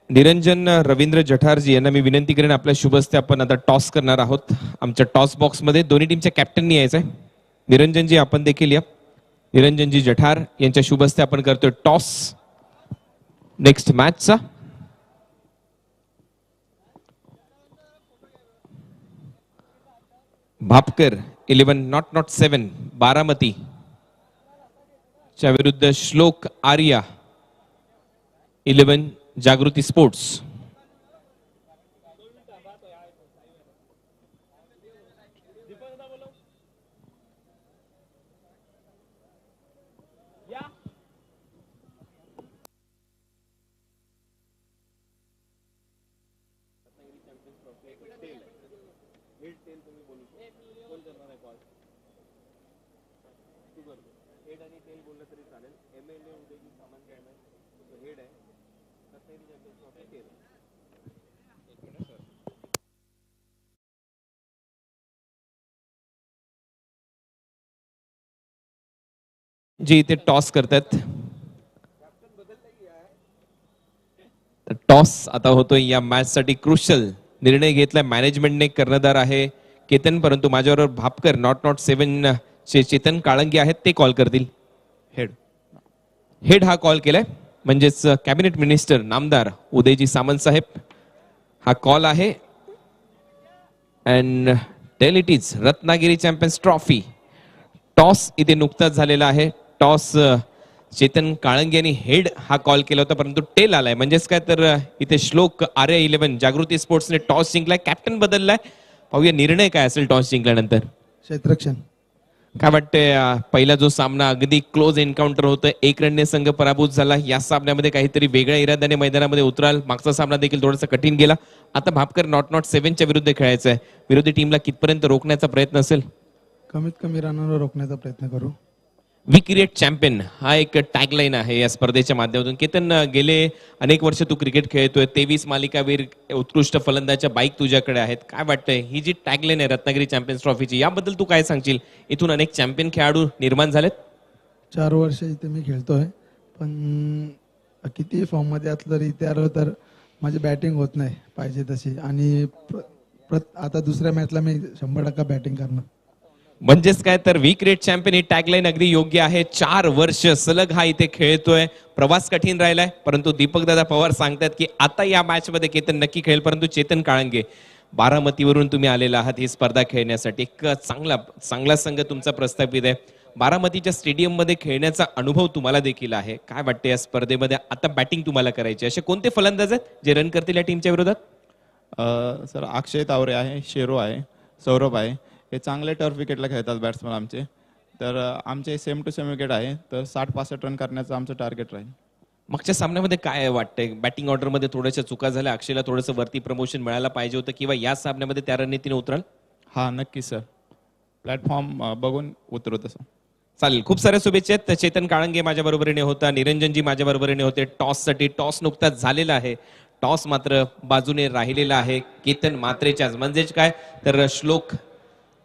निरंजन रवींद्र जठारजी यांना मी विनंती करेन, आपल्या शुभ हस्ते आपण आता टॉस करणार आहोत। आमच्या टॉस बॉक्स मध्ये दोन्ही टीमच्या कॅप्टननी यायचंय। निरंजनजी आपण देखील या। निरंजनजी जठार यांच्या शुभ हस्ते आपण करतोय टॉस नेक्स्ट मॅचचा। भापकर 11 नॉट 7 बारामती च्या विरुद्ध श्लोक आर्या 11 जागृती स्पोर्ट्स। जी इथे टॉस करतात। टॉस आता होतोय या मॅच साठी क्रुशियल निर्णय घेतलाय मॅनेजमेंटने। कर्णधार आहे केतन, परंतु माझ्याबरोबर भापकर नॉट 7 चे चेतन काळंगे आहेत, ते कॉल करतील। हेड हा कॉल केलाय, म्हणजेच कॅबिनेट मिनिस्टर नामदार उदयजी सामंत साहेब हा कॉल आहे। And tell it is Ratnagiri champions trophy. Toss इथे नुकताच झालेला आहे। टॉस चेतन काळंगे यांनी हेड हा कॉल केला होता, परंतु टेल आलाय, म्हणजेच काय तर इथे श्लोक आर्या 11 जागृती स्पोर्ट्सने टॉस जिंकलाय, कॅप्टन बदललाय। पाहूया निर्णय काय असेल टॉस जिंकल्यानंतर। क्षेत्ररक्षण काय वाटतंय? पहिला जो सामना अगदी क्लोज एन्काउंटर होतं, 1 रनने संघ पराभूत झाला। या सामन्यामध्ये काहीतरी वेगळ्या इराद्याने मैदानामध्ये उतराल। मागचा सामना देखील थोडासा कठीण गेला। आता भापकर नॉट 7 च्या विरुद्ध खेळायचं आहे। विरोधी टीमला कितपर्यंत रोखण्याचा प्रयत्न असेल? कमीत कमी रनावर रोखण्याचा प्रयत्न करू। वी क्रिएट चॅम्पियन हा एक टॅगलाईन आहे या स्पर्धेच्या माध्यमातून। केतन, गेले अनेक वर्ष तू क्रिकेट खेळतोय, 23 मालिकावीर, उत्कृष्ट फलंदाच्या बाईक तुझ्याकडे आहेत। काय वाटतंय ही जी टॅगलाईन आहे रत्नागिरी चॅम्पियन्स ट्रॉफीची, याबद्दल तू काय सांगशील? इथून अनेक चॅम्पियन खेळाडू निर्माण झालेत। 4 वर्ष इथे मी खेळतोय, पण किती फॉर्म मध्ये असलं तरी इथे आलो तर माझी बॅटिंग होत नाही पाहिजे तशी, आणि आता दुसऱ्या मॅचला मी 100% बॅटिंग करणार। म्हणजेच काय तर वी क्रिएट चॅम्पियन ही टॅगलाईन अगदी योग्य आहे। 4 वर्ष सलग हा इथे खेळतोय। प्रवास कठीण राहिलाय, परंतु दीपकदादा पवार सांगतात की आता या मॅच मध्ये केतन नक्की खेळेल। परंतु चेतन काळंगे, बारामतीवरून तुम्ही आलेला आहात ही स्पर्धा खेळण्यासाठी, एक चांगला संघ तुमचा प्रस्थापित आहे। बारामतीच्या स्टेडियम मध्ये खेळण्याचा अनुभव तुम्हाला देखील आहे। काय वाटतं या स्पर्धेमध्ये आता बॅटिंग तुम्हाला करायची, असे कोणते फलंदाज आहेत जे रन करतील या टीमच्या विरोधात? सर अक्षय तावरे आहे, शेरो आहे, सौरभ आहे, हे चांगले टर्फ विकेटला खेळतात बॅट्समन आमचे। तर आमचे सेम टू सेम विकेट आहे, तर 60-65 रन करण्याचं आमचं टार्गेट राहील। मागच्या सामन्यामध्ये काय वाटतंय? बॅटिंग ऑर्डर मध्ये थोड्याशा चुका झाल्या, अक्षयला थोडंसं वरती प्रमोशन मिळायला पाहिजे होतं, किंवा या सामन्यामध्ये त्या रणनीतीने उतराल? हा नक्की सर, प्लॅटफॉर्म बघून उतरू तसं। चालेल, खूप साऱ्या शुभेच्छा आहेत। चेतन काळंगे माझ्या बरोबरीने होता, निरंजनजी माझ्या बरोबरीने होते। टॉस साठी टॉस नुकताच झालेला आहे, टॉस मात्र बाजूने राहिलेला आहे केतन मात्रेच्याच, म्हणजेच काय तर श्लोक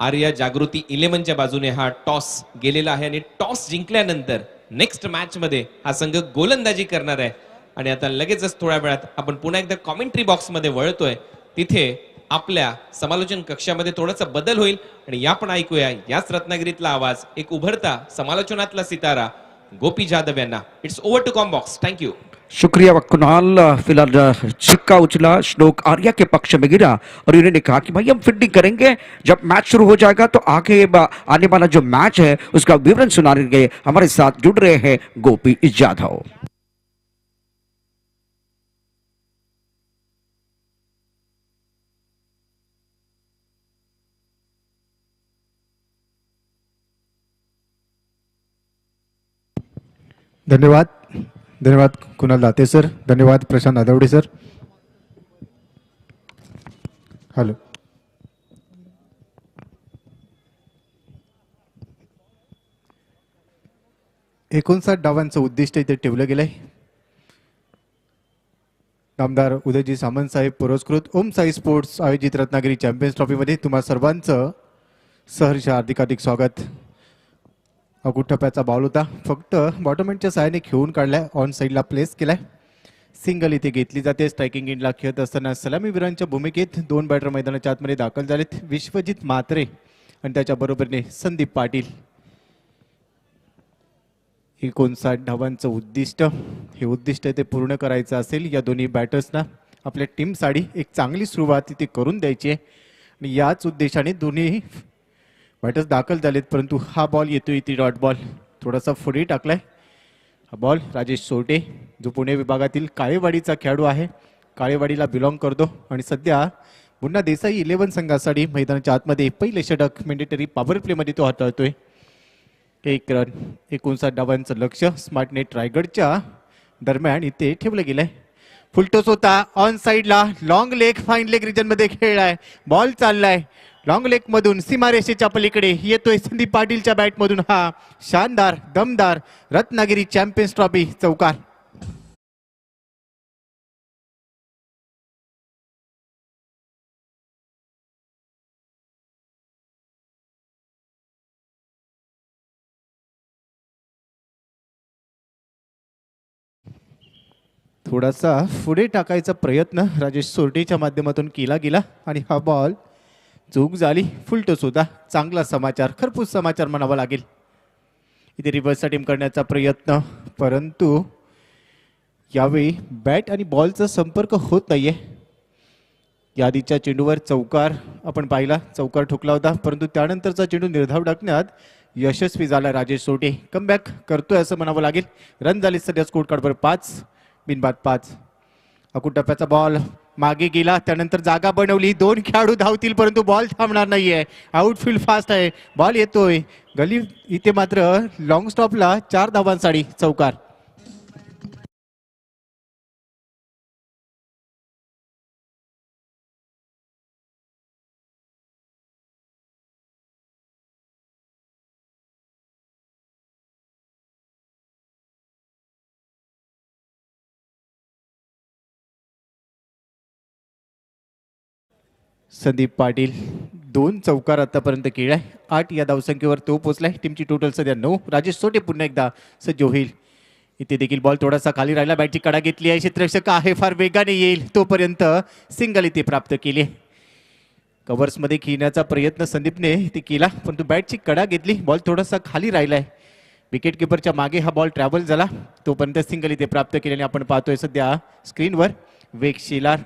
आर्या जागृती 11च्या बाजूने हा टॉस गेलेला आहे। आणि टॉस जिंकल्यानंतर नेक्स्ट मॅच मध्ये हा संघ गोलंदाजी करणार आहे। आणि आता लगेचच थोड्या वेळात आपण पुन्हा एकदा कॉमेंट्री बॉक्समध्ये वळतोय. तिथे आपल्या समालोचन कक्षामध्ये थोडासा बदल होईल आणि या पण ऐकूया याच रत्नागिरीतला आवाज, एक उभरता समालोचनातला सितारा गोपी जाधव यांना. It's over to comm box. Thank you. शुक्रिया कुणाल. फिलहाल छिक्का उछला, श्लोक आर्या के पक्ष में गिरा और इन्होंने कहा कि भाई हम फील्डिंग करेंगे. जब मैच शुरू हो जाएगा तो आगे आने वाला जो मैच है उसका विवरण सुनाने के लिए हमारे साथ जुड़ रहे हैं गोपी जाधव. धन्यवाद. धन्यवाद कुणाल दाते सर. धन्यवाद प्रशांत आदवडे सर. हॅलो. 59 डावांचं उद्दिष्ट इथे ठेवलं गेलंय. नामदार उदयजी सामंत साहेब पुरस्कृत ओम साई स्पोर्ट्स आयोजित रत्नागिरी चॅम्पियन्स ट्रॉफीमध्ये तुम्हा सर्वांचं सहर्ष हार्दिक स्वागत. अगुठप्याचा बॉल होता, फक्त बॉटमहँडच्या सहाय्याने खेळून काढलाय, ऑन साईडला प्लेस केलाय. सिंगल इथे घेतली जाते. स्ट्रायकिंग एंडला खेळत असताना सलामीवीरांच्या भूमिकेत 2 बॅटर मैदानाच्या आतमध्ये दाखल झालेत. विश्वजित म्हात्रे आणि त्याच्या बरोबरीने संदीप पाटील. 59 धावांचं उद्दिष्ट, हे उद्दिष्ट ते पूर्ण करायचं असेल या दोन्ही बॅटर्सना आपल्या टीमसाठी एक चांगली सुरुवात इथे करून द्यायची आहे आणि याच उद्देशाने दोन्ही बॅटर्स दाखल झालेत. परंतु हा बॉल येतो इथे डॉट बॉल, थोडासा पुढे टाकलाय. हा बॉल राजेश सोरटे जो पुणे विभागातील काळेवाडीचा खेळाडू आहे, काळेवाडीला बिलॉंग करतो आणि सध्या मुन्ना देसाई 11 संघासाठी मैदानाच्या आतमध्ये पहिले षटक मॅन्डेटरी पॉवर प्लेमध्ये तो हाताळतोय. 1 रन. 59 डावांचं लक्ष स्मार्ट नेट रायगडच्या दरम्यान इथे ठेवलं गेलंय. फुलटोस होता ऑन साईडला, long leg fine leg region मध्ये खेळलाय. बॉल चाललाय लॉंग लेग मधून सीमारेषेच्या पलीकडे येतोय संदीप पाटीलच्या बॅट मधून हा शानदार दमदार रत्नागिरी चॅम्पियन्स ट्रॉफी चौकार. थोडासा पुढे टाकायचा प्रयत्न राजेश सोरटेच्या माध्यमातून केला गेला आणि हा बॉल चूक झाली. फुलटोस होता. चांगला समाचार, खरपूस समाचार म्हणावा लागेल. इथे रिव्हर्स टीम करण्याचा प्रयत्न, परंतु यावेळी बॅट आणि बॉलचा संपर्क होत नाहीये. यादीच्या चेंडूवर चौकार आपण पाहिला, चौकार ठोकला होता, परंतु त्यानंतरचा चेंडू निर्धाव टाकण्यात यशस्वी झाला राजेश सोरटे. कमबॅक करतोय असं म्हणावं लागेल. रन झाले सध्या स्कोर कार्डवर 5, बिनबाद 5. अकुटप्प्याचा बॉल मागे गेला, त्यानंतर जागा बनवली, 2 खेळाडू धावतील परंतु बॉल थांबणार नाहीये. आउटफील्ड फास्ट आहे, बॉल येतोय गली इथे मात्र लॉंग स्टॉपला 4 धावांसाठी चौकार. संदीप पाटील 2 चौकार आतापर्यंत केलाय. 8 या धावसंख्येवर तो पोहोचलाय. टीमची टोटल सध्या 9. राजेश सोटे पुन्हा एकदा सज्ज होईल. इथे देखील बॉल थोडासा खाली राहिला, बॅटची कडा घेतली आहे. क्षेत्ररक्षक आहे, फार वेगाने येईल तोपर्यंत सिंगल इथे प्राप्त केली. कव्हर्समध्ये खेळण्याचा प्रयत्न संदीपने इथे केला, परंतु बॅटची कडा घेतली, बॉल थोडासा खाली राहिलाय. विकेट किपरच्या मागे हा बॉल ट्रॅव्हल झाला, तोपर्यंत सिंगल इथे प्राप्त केल्याने आपण पाहतोय सध्या स्क्रीनवर वेग शेलार,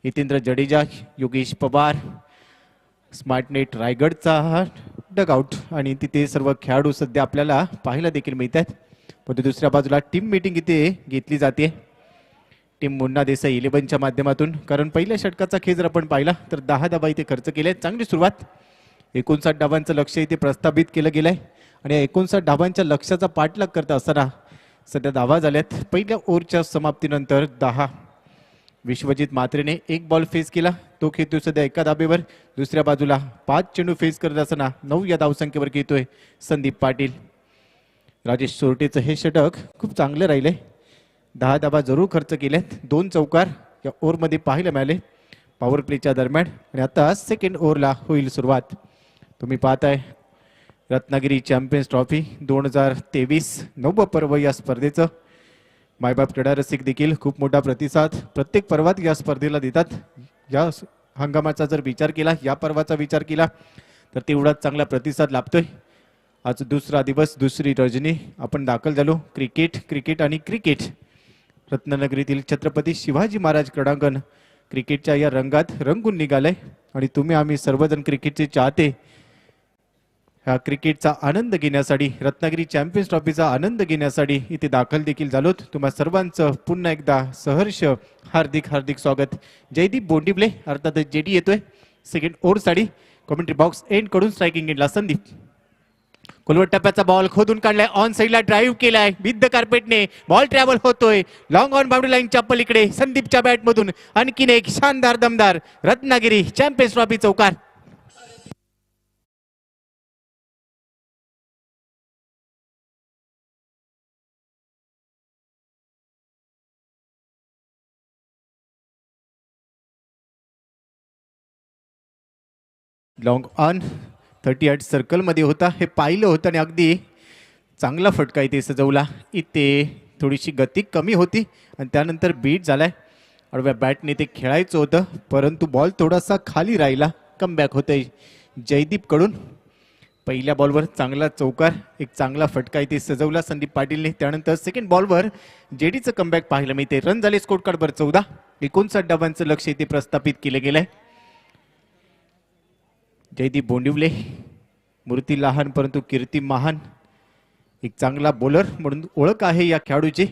हितेंद्र जडेजा, योगेश पवार, स्मार्ट नेट रायगडचा हा डगआउट आणि तिथे सर्व खेळाडू सध्या आपल्याला पाहायला देखील मिळतात. पण दुसऱ्या बाजूला टीम मीटिंग इथे घेतली जाते. टीम मुन्ना देसाई 11च्या माध्यमातून, कारण पहिल्या षटकाचा खेळ जर आपण पाहिला तर 10 धावा इथे खर्च केले. चांगली सुरुवात. 59 धावांचं लक्ष इथे प्रस्थापित केलं गेलंय आणि 59 धावांच्या लक्ष्याचा पाठलाग करता असताना सध्या धावा झाल्यात. पहिल्या ओव्हरच्या समाप्तीनंतर 10. विश्वजित म्हात्रेने 1 बॉल फेस केला, तो खेळतोय सध्या 1 धाबेवर. दुसऱ्या बाजूला 5 चेंडू फेस करत असताना 9 या धावसंख्येवर खेळतोय संदीप पाटील. राजेश सोरटेचं हे षटक खूप चांगलं राहिले. 10 धाबा जरूर खर्च केल्यात. 2 चौकार या ओव्हरमध्ये पाहायला मिळाले पॉवर प्लेच्या दरम्यान. आणि आता सेकंड ओव्हरला होईल सुरुवात. तुम्ही पाहताय रत्नागिरी चॅम्पियन्स ट्रॉफी 2023 9व पर्व या स्पर्धेचं मायबाप क्रीडा रसिक देखील खूप मोठा प्रतिसाद प्रत्येक पर्वात या स्पर्धेला देतात. या हंगामाचा जर विचार केला, या पर्वाचा विचार केला तर तेवढाच चांगला प्रतिसाद लाभतोय. आज दुसरा दिवस, दुसरी रजनी आपण दाखल झालो. क्रिकेट आणि क्रिकेट. रत्नागिरीतील छत्रपती शिवाजी महाराज क्रीडांगण क्रिकेटच्या या रंगात रंगून निघालंय आणि तुम्ही आम्ही सर्वजण क्रिकेटचे चाहते ह्या क्रिकेटचा आनंद घेण्यासाठी, रत्नागिरी चॅम्पियन्स ट्रॉफीचा आनंद घेण्यासाठी इथे दाखल देखील झालोत. तुम्हा सर्वांचं पुन्हा एकदा सहर्ष हार्दिक हार्दिक स्वागत. जयदीप बोंडिबले अर्थातच जेडी येतोय सेकंड ओव्हरसाठी. कॉमेंट्री बॉक्स एंड कडून स्ट्रायकिंग एंडला संदीप. कोलवट टप्प्याचा बॉल खोदून काढलाय, ऑन साइडला ड्राईव्ह केलाय, विथ कार्पेटने बॉल ट्रॅव्हल होतोय लॉंग ऑन बाउंड्री लाईनच्या पलीकडे. संदीपच्या बॅटमधून आणखीन एक शानदार दमदार रत्नागिरी चॅम्पियन्स ट्रॉफी चौकार. लॉंग ऑन 38 सर्कलमध्ये होता, हे पाहिलं होतं आणि अगदी चांगला फटका इथे सजवला. इथे थोडीशी गती कमी होती आणि त्यानंतर बीट झालाय. आडव्या बॅटने ते खेळायचं होतं परंतु बॉल थोडासा खाली राहिला. कमबॅक होतंय जयदीपकडून. पहिल्या बॉलवर चांगला चौकार, एक चांगला फटका इथे सजवला संदीप पाटीलने. त्यानंतर सेकंड बॉलवर जेडीचं कमबॅक पाहायला मिळते. रन झाले स्कोर कार्डवर 14. 59 डावांचं लक्ष इथे प्रस्थापित केलं गेलंय. जयदीप बोंडिवले, मूर्ती लहान परंतु कीर्ती महान, एक चांगला बॉलर म्हणून ओळख आहे या खेळाडूची.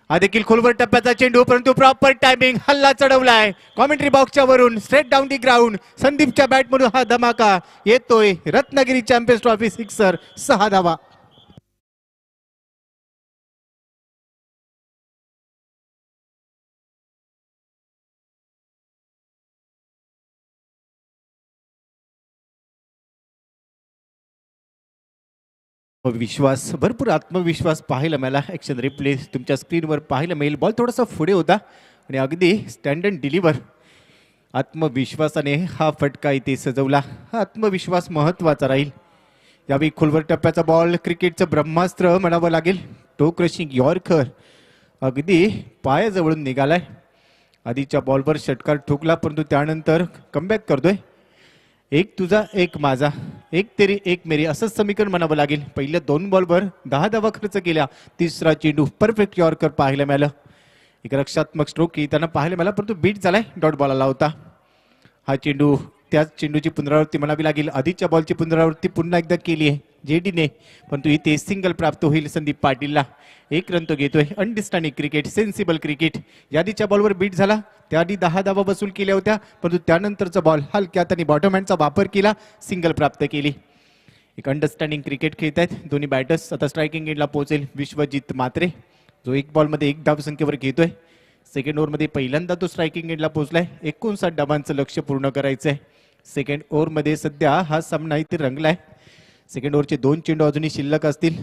हा देखील खोलवर टप्प्याचा चेंडू परंतु प्रॉपर टायमिंग, हल्ला चढवलाय कॉमेंट्री बॉक्सच्या वरून स्ट्रेट डाऊन दी ग्राउंड. संदीपच्या बॅटमधून हा धमाका येतोय. रत्नागिरी चॅम्पियन्स ट्रॉफी सिक्सर, 6 धावा. विश्वास, भरपूर आत्मविश्वास पाहायला मिळाला. ॲक्शन रिप्ले तुमच्या स्क्रीनवर पाहायला मिळेल. बॉल थोडासा पुढे होता आणि अगदी स्टँड अँड डिलिव्हर आत्मविश्वासाने हा फटका इथे सजवला. हा आत्मविश्वास महत्त्वाचा राहील. यावेळी खोलवर टप्प्याचा बॉल, क्रिकेटचं ब्रह्मास्त्र म्हणावं लागेल. टो क्रशिंग यॉर्कर अगदी पायाजवळून निघालाय. आधीच्या बॉलवर षटकार ठोकला परंतु त्यानंतर कमबॅक करतोय. एक तुझा एक माझा, एक तेरी एक मेरी असं समीकरण म्हणावं लागेल. पहिल्या 2 बॉलवर 10 धावा खर्च केल्या. तिसरा चेंडू परफेक्ट यॉर्कर पाहायला मिळालं. एक रक्षात्मक स्ट्रोक त्यांना पाहायला मिळाला परंतु बीट झालाय. डॉट बॉल आला होता. हा चेंडू त्याच चेंडूची पुनरावृत्ती म्हणावी लागेल. आधीच्या बॉलची पुनरावृत्ती पुन्हा एकदा केली आहे जेडीने परंतु इथे सिंगल प्राप्त होईल संदीप पाटीलला. 1 रन तो घेतोय. Understanding cricket, sensible cricket. यादीच्या बॉलवर बीट झाला, त्याआधी 10 धावा वसूल केल्या होत्या परंतु त्यानंतरचा बॉल हलक्या त्यांनी बॉटम हँडचा वापर केला, सिंगल प्राप्त केली. एक अंडरस्टँडिंग क्रिकेट खेळत आहेत दोन्ही बॅटर्स. आता स्ट्रायकिंग एंडला पोहोचेल विश्वजित मात्रे जो 1 बॉलमध्ये 1 धाव संख्येवर घेतोय. सेकंड ओव्हरमध्ये पहिल्यांदा तो स्ट्रायकिंग एंडला पोहोचलाय. 59 डावांचं लक्ष पूर्ण करायचंय. सेकंड ओव्हरमध्ये सध्या हा सामना इथे रंगलाय. सेकंड ओव्हरचे 2 चेंडू अजूनही शिल्लक असतील.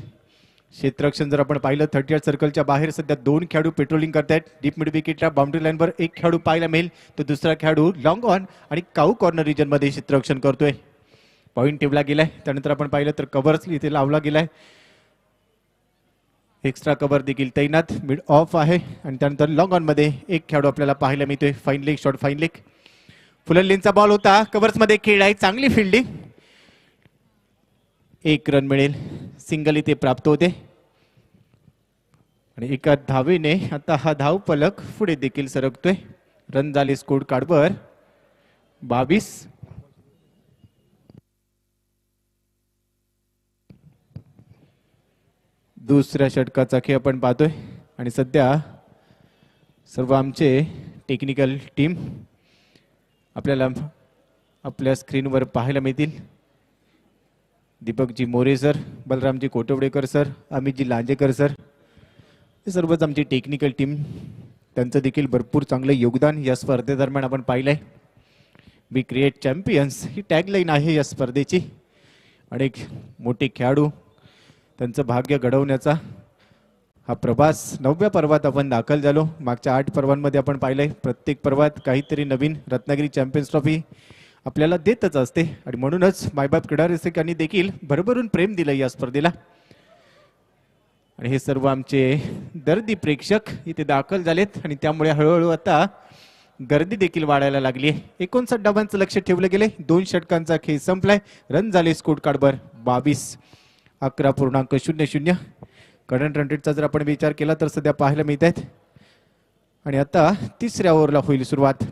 क्षेत्ररक्षण जर आपण पाहिलं 38 सर्कलच्या बाहेर सध्या 2 खेळाडू पेट्रोलिंग करतायत. डीप मिड विकेटला बाउंड्री लाईनवर 1 खेळाडू पाहायला मिळेल, तो दुसरा खेळाडू लॉंग ऑन आणि काऊ कॉर्नर रिजनमध्ये क्षेत्ररक्षण करतोय. पॉईंट ठेवला गेलाय. त्यानंतर आपण पाहिलं तर कव्हर्स इथे लावला गेलाय. एक्स्ट्रा कव्हर देखील तैनात. मिड ऑफ आहे आणि त्यानंतर लॉंग ऑन मध्ये 1 खेळाडू आपल्याला पाहायला मिळतोय. Fine leg shot, fine leg. Fuller लेनचा बॉल होता, कव्हर्स मध्ये खेळलाय, चांगली फिल्डिंग. 1 रन मिळेल. सिंगल इथे प्राप्त होते आणि एका धावेने आता हा धाव फलक पुढे देखील सरकतोय. रन झाले स्कोर कार्डवर 22. दुसऱ्या षटकाचा खेळ आपण पाहतोय आणि सध्या सर्व आमचे टेक्निकल टीम आपल्याला आपल्या स्क्रीनवर पाहायला मिळतील. दीपकजी मोरे sir, Balramji कोटवडेकर sir, अमितजी Lanjekar sir, हे सर्वच आमची टेक्निकल टीम. त्यांचं देखील भरपूर चांगलं योगदान या स्पर्धेदरम्यान आपण पाहिलंय. वी क्रिएट चॅम्पियन्स ही टॅगलाईन आहे या स्पर्धेची. अनेक मोठे खेळाडू त्यांचं भाग्य घडवण्याचा हा प्रवास 9व्या पर्वात आपण दाखल झालो. मागच्या 8 पर्वांमध्ये आपण पाहिलंय प्रत्येक पर्वात काहीतरी नवीन रत्नागिरी चॅम्पियन्स ट्रॉफी आपल्याला देतच असते आणि म्हणूनच मायबाप क्रीडा रसिकांनी देखील भरभरून प्रेम दिलं या स्पर्धेला. आणि हे सर्व आमचे दर्दी प्रेक्षक इथे दाखल झालेत आणि त्यामुळे हळूहळू आता गर्दी देखील वाढायला लागली आहे. 59 डावांचं लक्ष ठेवलं गेले. 2 षटकांचा खेळ संपलाय. रन झाले स्कोर कार्डवर 22. 11.00. करंट रन रेटचा जर आपण विचार केला तर सध्या पाहायला मिळत आहेत. आणि आता तिसऱ्या ओव्हरला होईल सुरुवात.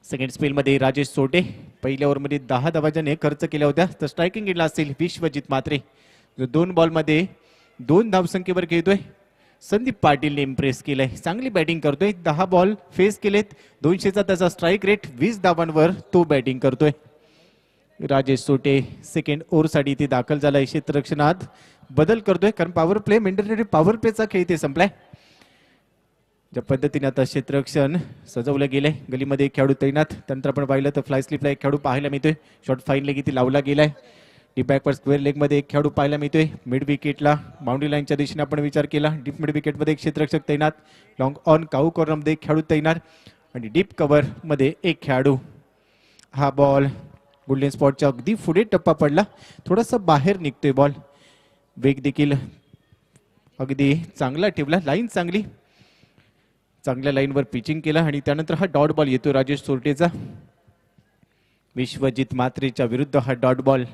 सेकंड स्पेलमध्ये राजेश सोटे पहिल्या ओव्हरमध्ये 10 धावा ज्याने खर्च केल्या होत्या. तर स्ट्रायकिंग एंडला असेल विश्वजित म्हात्रे जो 2 बॉलमध्ये 2 धावसंख्येवर खेळतोय. संदीप पाटीलने इम्प्रेस केलंय. चांगली बॅटिंग करतोय. 10 बॉल फेस केलेत. 200चा त्याचा स्ट्राईक रेट. 20 धावांवर तो बॅटिंग करतोय. राजेश सोटे सेकंड ओव्हरसाठी इथे दाखल झालाय. क्षेत्ररक्षणात बदल करतोय कारण पॉवर प्ले मेंटेनरी पॉवर प्लेचा खेळ इथे संपलाय. ज्या पद्धतीने आता क्षेत्ररक्षण सजवलं गेलंय. गलीमध्ये एक खेळाडू तैनात. त्यानंतर आपण पाहिलं तर फ्लाय स्लिपला एक खेळाडू पाहायला मिळतोय. शॉर्ट फाईन लेग इथे लावला गेलाय. डीप बॅकवर स्क्वेअर लेगमध्ये एक खेळाडू पाहायला मिळतोय. मिड विकेटला बाउंड्री लाईनच्या दिशेने आपण विचार केला. डीप मिड विकेटमध्ये एक क्षेत्ररक्षक तैनात. लॉंग ऑन काऊ कॉर्नरमध्ये एक खेळाडू तैनात आणि डीप कव्हरमध्ये एक खेळाडू. हा बॉल गोल्डन स्पॉटच्या अगदी पुढे टप्पा पडला. थोडासा बाहेर निघतोय बॉल. वेग देखील अगदी चांगला ठेवला. लाईन चांगली. चांगल्या लाईनवर पिचिंग केला आणि त्यानंतर हा डॉट बॉल येतो राजेश सोरटेचा. विश्वजित म्हात्रेच्या विरुद्ध हा डॉट बॉल.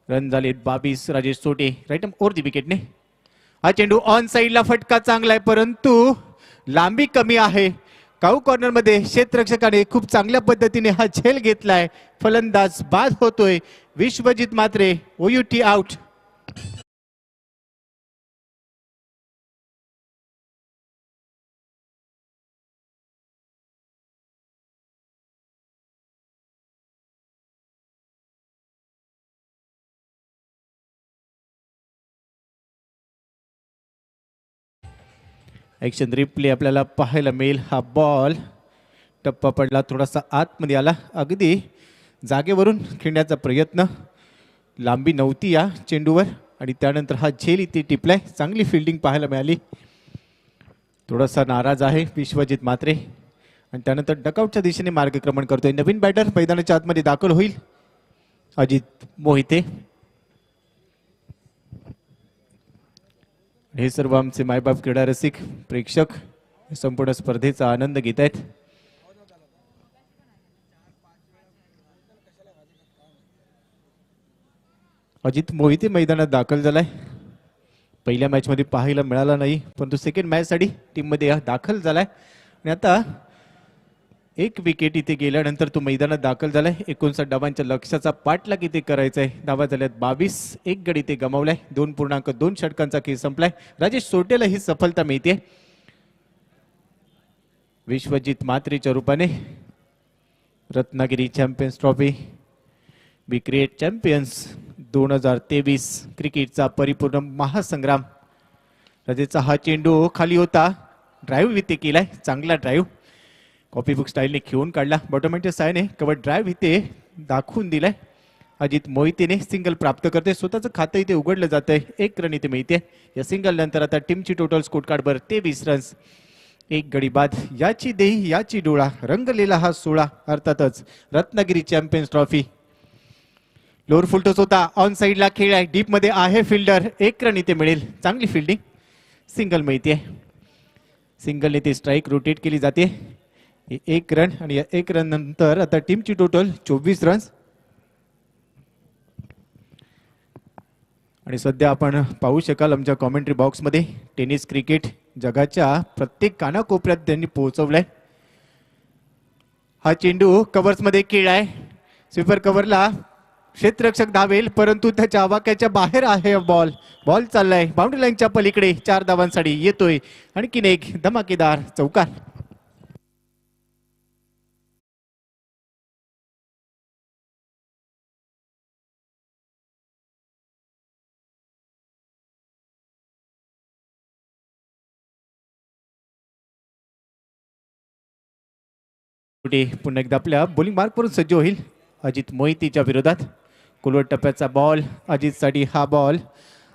रन झाले 22. राजेश सोटे राईट ओव्हर दी विकेटने. हा चेंडू ऑन साईडला फटका चांगला आहे परंतु लांबी कमी आहे. काऊ कॉर्नर मध्ये क्षेत्ररक्षकाने खूप चांगल्या पद्धतीने हा झेल घेतलाय. फलंदाज बाद होतोय. Vishwajit Mhatre OUT out. Action replay आपल्याला पाहायला मिळेल. हा बॉल टप्पा पडला. थोडासा आतमध्ये आला. अगदी जागेवरून खेळण्याचा प्रयत्न. लांबी नव्हती या चेंडूवर आणि त्यानंतर हा झेल इथे टिपलाय. चांगली फिल्डिंग पाहायला मिळाली. थोडासा नाराज आहे विश्वजित म्हात्रे आणि त्यानंतर डकआउटच्या दिशेने मार्गक्रमण करतोय. नवीन बॅटर मैदानाच्या आतमध्ये दाखल होईल. अजित मोहिते. हे सर्व आमचे मायबाप क्रीडा रसिक प्रेक्षक संपूर्ण स्पर्धेचा आनंद घेत आहेत. अजित मोहिते मैदानात दाखल झालाय. पहिल्या मॅच मध्ये पाहायला मिळाला नाही परंतु सेकंड मॅच साठी टीम मध्ये दाखल झालाय आणि आता एक विकेट इथे गेल्यानंतर तो मैदानात दाखल झालाय. 59 डावांच्या लक्ष्याचा पाठलाग इथे करायचा आहे. धावा झाल्यात 22. एक गडी इथे गमावलाय. 2.2 षटकांचा खेळ संपलाय. राजेश सोटेला ही सफलता मिळते. विश्वजित म्हात्रेच्या रूपाने Ratnagiri champions trophy we create champions 2023 क्रिकेटचा परिपूर्ण महासंग्राम. राजेचा हा चेंडू खाली होता. ड्राईव्ह इथे केलाय. चांगला ड्राईव्ह कॉपी बुक स्टाईलने खेळून काढला. बॉटमॅनच्या सायने कव्हर ड्राईव्ह इथे दाखवून दिलाय. अजित मोहितेने सिंगल प्राप्त करते. स्वतःचं खातं इथे उघडलं जातंय. 1 रन इथे मिळते. या सिंगल नंतर आता टीमची टोटल स्कोर कार्डवर 23 रन्स. 1 गडी बाद. याची देही याची डोळा रंगलेला हा सोळा. अर्थातच Ratnagiri champions trophy. Lower full toss होता. ऑन साईडला खेळ आहे. डीप मध्ये आहे फिल्डर. 1 रन इथे मिळेल. चांगली फिल्डिंग. सिंगल मिळते. सिंगल इथे स्ट्राईक रोटेट केली जाते. 1 रन आणि या 1 रन नंतर आता टीमची टोटल 24 रन्स. आणि सध्या आपण पाहू शकाल आमच्या कॉमेंट्री बॉक्समध्ये टेनिस क्रिकेट जगाच्या प्रत्येक कानाकोपऱ्यात त्यांनी पोहोचवलाय. हा चेंडू कव्हर्स मध्ये खेळाय. स्वीपर कव्हरला क्षेत्ररक्षक धावेल परंतु त्याच्या आवाक्याच्या बाहेर आहे बॉल. बॉल चाललाय बाउंड्री लाईनच्या पलीकडे. 4 धावांसाठी येतोय. आणखीन एक धमाकेदार चौकार. पुन्हा एकदा आपल्या बॉलिंग मार्कवरून सज्ज होईल. अजित मोहितेच्या विरोधात कुलवट टप्प्याचा बॉल. अजितसाठी हा बॉल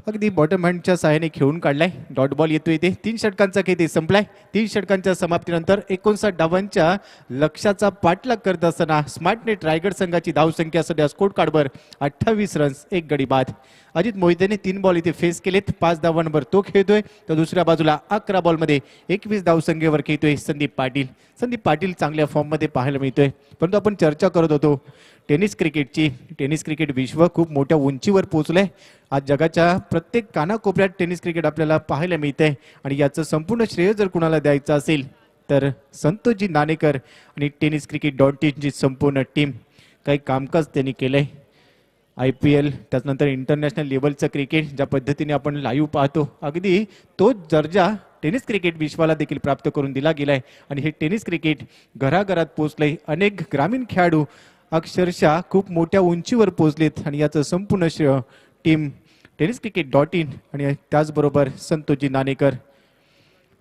अगदी बॉटम हँडच्या सहाय्याने खेळून काढलाय. डॉट बॉल येतोय इथे. 3 षटकांचा खेळ संपलाय. 3 षटकांच्या समाप्तीनंतर 59 धावांच्या लक्ष्याचा पाठलाग करत असताना स्मार्टनेट रायगड संघाची धावसंख्या सध्या स्कोर कार्डवर 28 रन्स 1 गडी बाद. अजित मोहितेने 3 बॉल इथे फेस केलेत. 5 धावांवर तो खेळतोय. तर दुसऱ्या बाजूला 11 बॉलमध्ये 21 धावसंख्येवर खेळतोय संदीप पाटील. संदीप पाटील चांगल्या फॉर्ममध्ये पाहायला मिळतोय. परंतु आपण चर्चा करत होतो टेनिस क्रिकेटची. टेनिस क्रिकेट विश्व खूप मोठ्या उंचीवर पोहोचलंय. आज जगाच्या प्रत्येक कानाकोपऱ्यात टेनिस क्रिकेट आपल्याला पाहायला मिळतंय. आणि याचं संपूर्ण श्रेय जर कुणाला द्यायचं असेल तर संतोषजी नाणेकर आणि टेनिस क्रिकेट .in ची संपूर्ण टीम. काही कामकाज त्यांनी केलंय. IPL त्यानंतर इंटरनॅशनल लेवलचं क्रिकेट ज्या पद्धतीने आपण लाईव्ह पाहतो अगदी तोच दर्जा टेनिस क्रिकेट विश्वाला देखील प्राप्त करून दिला गेलाय. आणि हे टेनिस क्रिकेट घराघरात पोहोचलंय. अनेक ग्रामीण खेळाडू अक्षरशः खूप मोठ्या उंचीवर पोहोचलेत. आणि याचं संपूर्ण श्रेय टीम टेनिस क्रिकेट .in आणि त्याचबरोबर संतोषजी नाणेकर.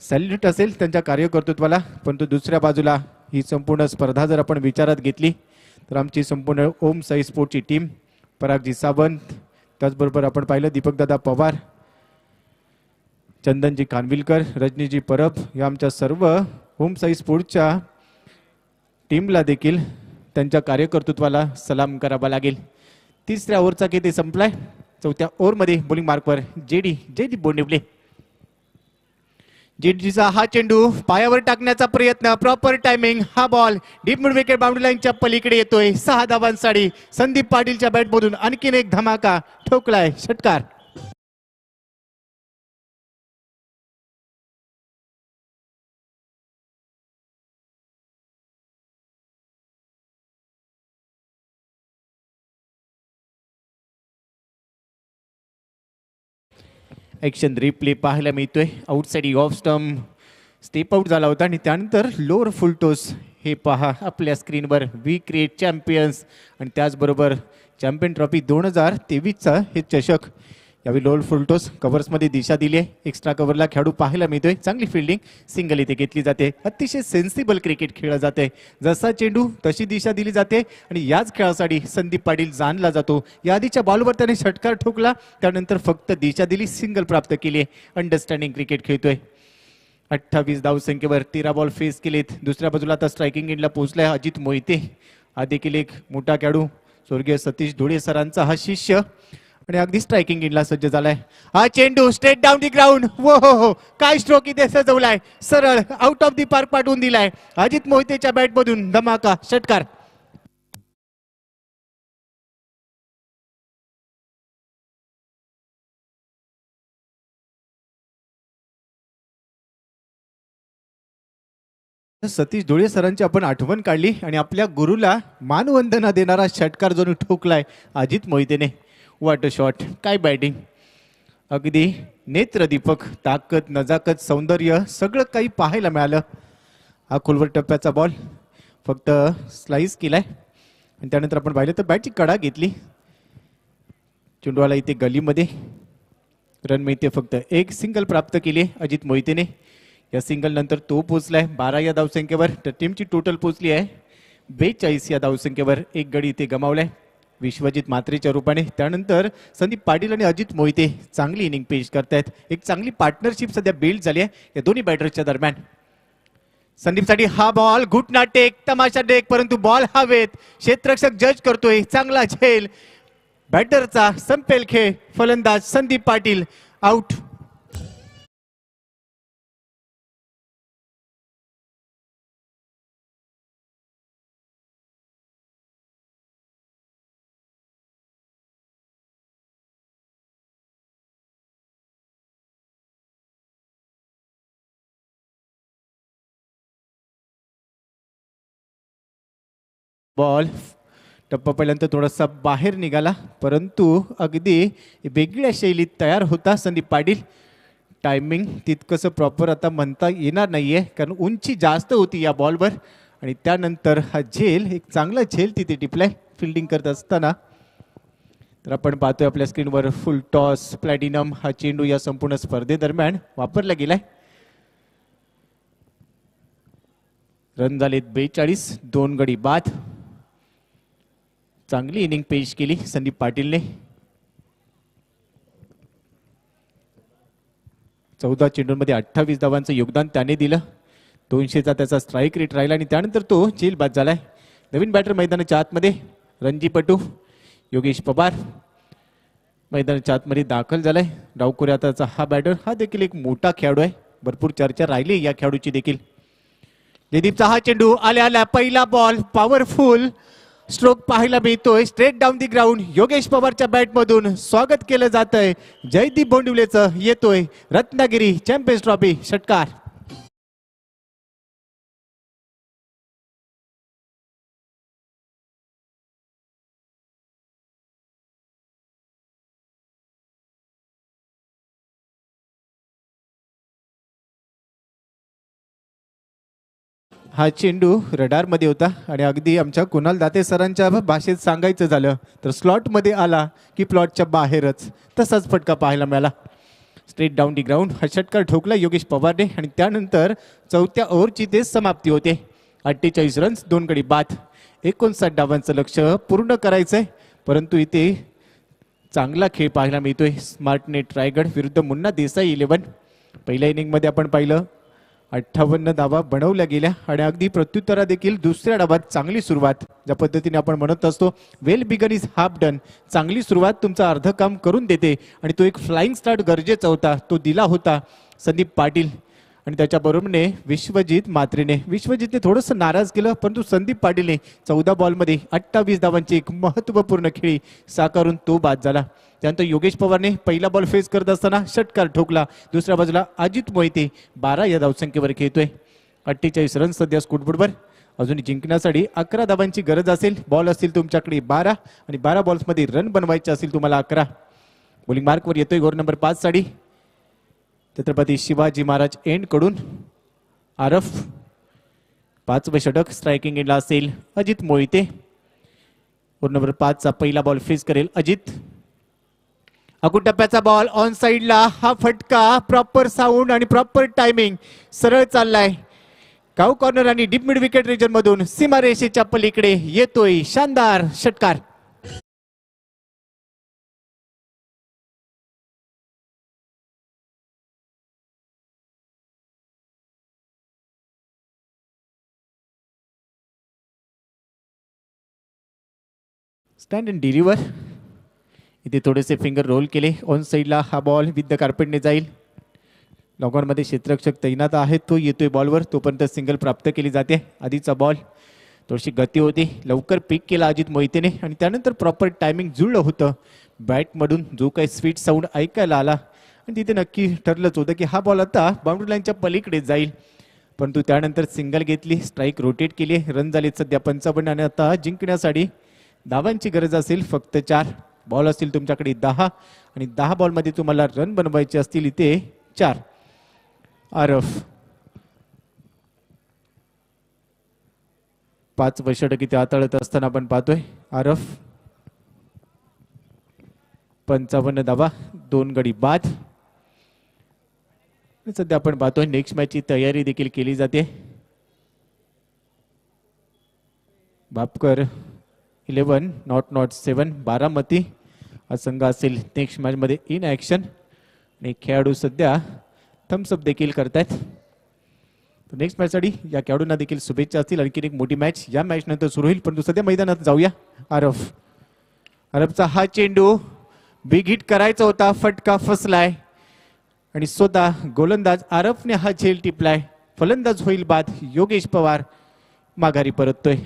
सॅल्यूट असेल त्यांच्या कार्यकर्तृत्वाला. परंतु दुसऱ्या बाजूला ही संपूर्ण स्पर्धा जर आपण विचारात घेतली तर आमची संपूर्ण ओम साई स्पोर्टची टीम, परागजी सावंत, त्याचबरोबर आपण पाहिलं दीपकदादा पवार, चंदनजी खानविलकर, रजनीजी परब या आमच्या सर्व ओम साई स्पोर्टच्या टीमला देखील त्यांच्या कार्यकर्तृत्वाला सलाम करावा लागेल. तिसऱ्या ओव्हरचा खेळ संपलाय. चौथ्या ओव्हरमध्ये बॉलिंग मार्कवर जयदीप बोंडिवले. जेडीचा हा चेंडू पायावर टाकण्याचा प्रयत्न, प्रॉपर टायमिंग. हा ball deep mid wicket boundary लाईनच्या पलीकडे येतोय. 6 धावांसाठी संदीप पाटीलच्या बॅटमधून आणखीन एक धमाका ठोकलाय. षटकार. ॲक्शन रिप्ले पाहायला मिळतोय. Outside off stump step out झाला होता आणि त्यानंतर लोअर फुल टोस. हे पहा आपल्या स्क्रीनवर. वी क्रिएट चॅम्पियन्स आणि त्याचबरोबर चॅम्पियन ट्रॉफी 2023चा हे चषक. यावेळी लोअर फुल टोस कव्हर्समध्ये दिशा दिली आहे. एक्स्ट्रा कव्हरला खेळाडू पाहायला मिळतोय. चांगली फिल्डिंग, सिंगल इथे घेतली जाते. अतिशय सेन्सिबल क्रिकेट खेळलं जाते. जसा चेंडू तशी दिशा दिली जाते आणि याच खेळासाठी संदीप पाटील जाणला जातो. या आधीच्या बॉलवर त्याने षटकार ठोकला, त्यानंतर फक्त दिशा दिली, सिंगल प्राप्त केली. अंडरस्टँडिंग क्रिकेट खेळतोय. 28 धावसंख्येवर 13 बॉल फेस केलेत. दुसऱ्या बाजूला आता स्ट्रायकिंग एंडला पोहोचलाय अजित मोहिते. हा देखील एक मोठा खेळाडू, स्वर्गीय सतीश धुळे सरांचा हा शिष्य आणि अगदी स्ट्रायकिंग इनला सज्ज झालाय. हा चेंडू स्ट्रेट डाऊन दी ग्राउंड. वो हो, काय स्ट्रोक इथे सजवलाय. सरळ आउट ऑफ दी पार्क पाठवून दिलाय. अजित मोहितेच्या बॅटमधून धमाका. षटकार. सतीश धुळे सरांची आपण आठवण काढली आणि आपल्या गुरुला मानवंदना देणारा षटकार जणू ठोकलाय अजित मोहितेने. What a shot. काय बॅटिंग. अगदी नेत्रदीपक. ताकद, नजाकत, सौंदर्य सगळं काही पाहायला मिळालं. हा खोलवर टप्प्याचा बॉल फक्त स्लाइस केलाय आणि त्यानंतर आपण पाहिलं तर बॅटची कडा घेतली. चेंडूवाला इथे गलीमध्ये. रन मिळते फक्त एक. सिंगल प्राप्त केली अजित मोहितेने. या सिंगल नंतर तो पोहोचलाय 12 या धावसंख्येवर. तर टीमची टोटल पोहोचली आहे 42 या धावसंख्येवर. एक गडी इथे गमावलाय विश्वजित मात्रेच्या रूपाने. त्यानंतर संदीप पाटील आणि अजित मोहिते चांगली इनिंग पेश करतायत. एक चांगली पार्टनरशिप सध्या बिल्ड झाली आहे या दोन्ही बॅटर्सच्या दरम्यान. संदीपसाठी हा बॉल घुटना टेक, तमाशा टेक, परंतु बॉल हवेत. क्षेत्ररक्षक जज करतोय. चांगला झेल बॅटरचा. संपेल खेळ. फलंदाज संदीप पाटील आउट. बॉल टप्पा पहिल्यांदा थोडासा बाहेर निघाला, परंतु अगदी वेगळ्या शैलीत तयार होता संदीप पाटील. टायमिंग तितकंसं प्रॉपर आता म्हणता येणार नाहीये कारण उंची जास्त होती या बॉलवर. आणि त्यानंतर हा झेल, एक चांगला झेल तिथे टिपलाय फिल्डिंग करत असताना. तर आपण पाहतोय आपल्या स्क्रीनवर फुल टॉस प्लॅटिनम हा चेंडू या संपूर्ण स्पर्धेदरम्यान वापरला गेलाय. रन झालेत 42, 2 गडी बाद. चांगली इनिंग पेश केली संदीप पाटीलने. 14 चेंडूंमध्ये 28 धावांचं योगदान त्याने दिलं. 200चा त्याचा स्ट्राईक रेट राहिला आणि त्यानंतर तो झेल बाद झालाय. नवीन बॅटर मैदानाच्या आतमध्ये रणजीपटू योगेश पवार मैदानाच्या आतमध्ये दाखल झालाय. डावखुऱ्या हाताचा हा बॅटर, हा देखील एक मोठा खेळाडू आहे. भरपूर चर्चा राहिली या खेळाडूची देखील. जयदीपचा हा चेंडू आल्या पहिला बॉल, पॉवरफुल स्ट्रोक पाहायला मिळतोय. Straight down the ground Yogesh पवारच्या बॅटमधून स्वागत केलं जात आहे जयदीप बोंडिवलेचं. येतोय रत्नागिरी चॅम्पियन्स ट्रॉफी षटकार. हा चेंडू रडारमध्ये होता आणि अगदी आमच्या कुणाल दाते सरांच्या भाषेत सांगायचं झालं तर स्लॉटमध्ये आला की प्लॉटच्या बाहेरच, तसाच फटका पाहायला मिळाला. स्ट्रेट डाऊन दी ग्राउंड हा षटकार ठोकला योगेश पवारने आणि त्यानंतर 4थ्या ओव्हरची ते समाप्ती होते. 48 रन्स, 2 गडी बाद. 59 डावांचं लक्ष पूर्ण करायचंय, परंतु इथे चांगला खेळ पाहायला मिळतोय. स्मार्ट नेट रायगड विरुद्ध मुन्ना देसाई 11. पहिल्या इनिंगमध्ये आपण पाहिलं 58 धावा बनवल्या गेल्या आणि अगदी प्रत्युत्तरा देखील दुसऱ्या डावात चांगली सुरुवात. ज्या पद्धतीने आपण म्हणत असतो well begun is half done, चांगली सुरुवात तुमचं अर्ध काम करून देते आणि तो एक फ्लाइंग स्टार्ट गरजेचा होता, तो दिला होता संदीप पाटील आणि त्याच्याबरोबरने विश्वजित मात्रेने. विश्वजितने थोडंसं नाराज केलं, परंतु संदीप पाटीलने 14 बॉलमध्ये 28 धावांची एक महत्त्वपूर्ण खेळी साकारून तो बाद झाला. त्यानंतर योगेश पवारने पहिला बॉल फेस करत असताना षटकार ठोकला. दुसऱ्या बाजूला अजित मोहिते 12 या धावसंख्येवर खेळतोय. 48 रन सध्या स्कोरबोर्डवर. अजून जिंकण्यासाठी 11 धावांची गरज असेल. बॉल असतील तुमच्याकडे 12 आणि 12 बॉल्समध्ये रन बनवायचे असतील तुम्हाला 11. बॉलिंग मार्कवर येतोय ओव्हर नंबर 5 साठी छत्रपती शिवाजी महाराज एंड कडून आरफ. 5वे षटक स्ट्रायकिंग एंडला असेल अजित मोहिते. ओव्हर नंबर 5 चा पहिला बॉल फेस करेल अजित. अकुट टप्प्याचा बॉल ऑन साइडला. हा फटका प्रॉपर साऊंड आणि प्रॉपर टायमिंग, सरळ चाललाय. काऊ कॉर्नर आणि डीप मिड विकेट रिजन मधून सीमारेषेच्या पलीकडे येतोय शानदार षटकार. Stand and deliver. इथे थोडेसे फिंगर रोल केले. ऑन साईडला हा बॉल विथ द कार्पेटने जाईल. लॉगॉनमध्ये क्षेत्ररक्षक तैनात आहे, तो येतोय बॉलवर. तोपर्यंत सिंगल प्राप्त केली जाते. आधीचा बॉल थोडीशी गती होती, लवकर पिक केला अजित मोहितेने आणि त्यानंतर प्रॉपर टायमिंग जुळलं होतं. बॅटमधून जो काही स्वीट साऊंड ऐकायला आला आणि तिथे नक्की ठरलंच होतं की हा बॉल आता बाउंड्री लाईनच्या पलीकडे जाईल, परंतु त्यानंतर सिंगल घेतली, स्ट्राईक रोटेट केली. रन झाले सध्या 55 आणि आता जिंकण्यासाठी धावांची गरज असेल फक्त 4. बॉल असतील तुमच्याकडे 10 आणि 10 बॉलमध्ये तुम्हाला रन बनवायचे असतील इथे 4. आरफ 5वे षटक इथे हाताळत असताना आपण पाहतोय. आरफ 55 धावा, 2 गडी बाद. सध्या आपण पाहतोय नेक्स्ट मॅचची तयारी देखील केली जाते. बापकर 11 नॉट 7 बारामती हा संघ असेल नेक्स्ट मॅच मध्ये इन ऍक्शन आणि खेळाडू सध्या थम्सअप देखील करतायत. नेक्स्ट मॅच साठी या खेळाडूंना देखील शुभेच्छा असतील. आणखी एक मोठी मॅच या मॅच नंतर सुरू होईल, परंतु सध्या मैदानात जाऊया. आरफचा हा चेंडू बिग हिट करायचा होता, फटका फसलाय आणि स्वतः गोलंदाज आरफने हा झेल टिपलाय. फलंदाज होईल बाद. योगेश पवार माघारी परततोय.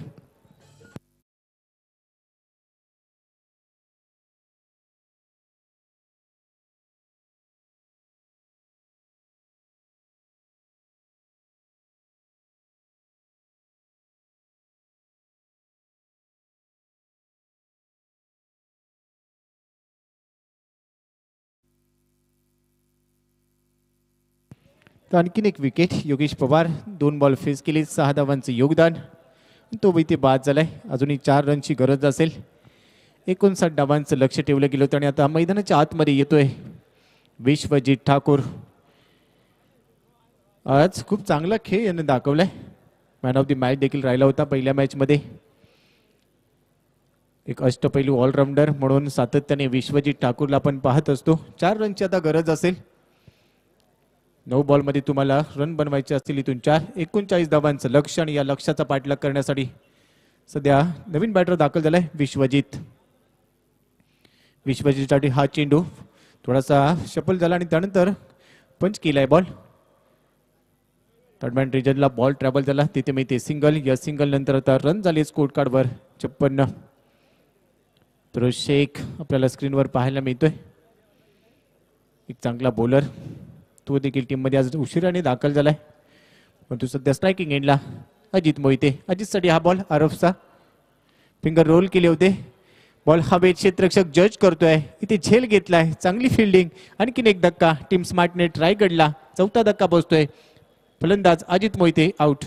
तर आणखीन एक wicket. Yogesh Pawar 2 ball face केले, 6 धावांचे योगदान. तो इथे बाद झालाय. अजूनही 4 रनची गरज असेल. 59 डावांचं लक्ष ठेवलं गेलं होतं आणि आता मैदानाच्या आतमध्ये येतोय विश्वजित ठाकूर. आज खूप चांगला खेळ याने दाखवलाय. मॅन ऑफ द मॅच देखील राहिला होता पहिल्या मॅच मध्ये. एक अष्टपैलू ऑलराऊंडर म्हणून सातत्याने विश्वजित ठाकूरला आपण पाहत असतो. 4 रनची आता गरज असेल. 9 बॉलमध्ये तुम्हाला रन बनवायचे असतील इथून 4. 39 धावांचं लक्ष आणि या लक्ष्याचा पाठलाग करण्यासाठी सध्या नवीन बॅटर दाखल झालाय विश्वजित. विश्वजितसाठी हा चेंडू थोडासा शफल झाला आणि त्यानंतर पंच केलाय बॉल. थर्डमॅन रिजनला बॉल ट्रॅव्हल झाला, तिथे मिळते सिंगल. या सिंगल नंतर आता रन झाले स्कोर कार्डवर 56. तर शेख आपल्याला स्क्रीनवर पाहायला मिळतोय, एक चांगला बॉलर. तो देखील टीममध्ये आज उशिराने दाखल झालाय, परंतु सध्या स्ट्रायकिंग एंडला अजित मोहिते. अजितसाठी हा बॉल आरफचा फिंगर रोल केले होते. बॉल हवेत, क्षेत्ररक्षक जज करतोय, इथे झेल घेतलाय. चांगली फिल्डिंग, आणखीन एक धक्का. टीम स्मार्टनेट रायगडला 4था धक्का बसतोय. फलंदाज अजित मोहिते आउट.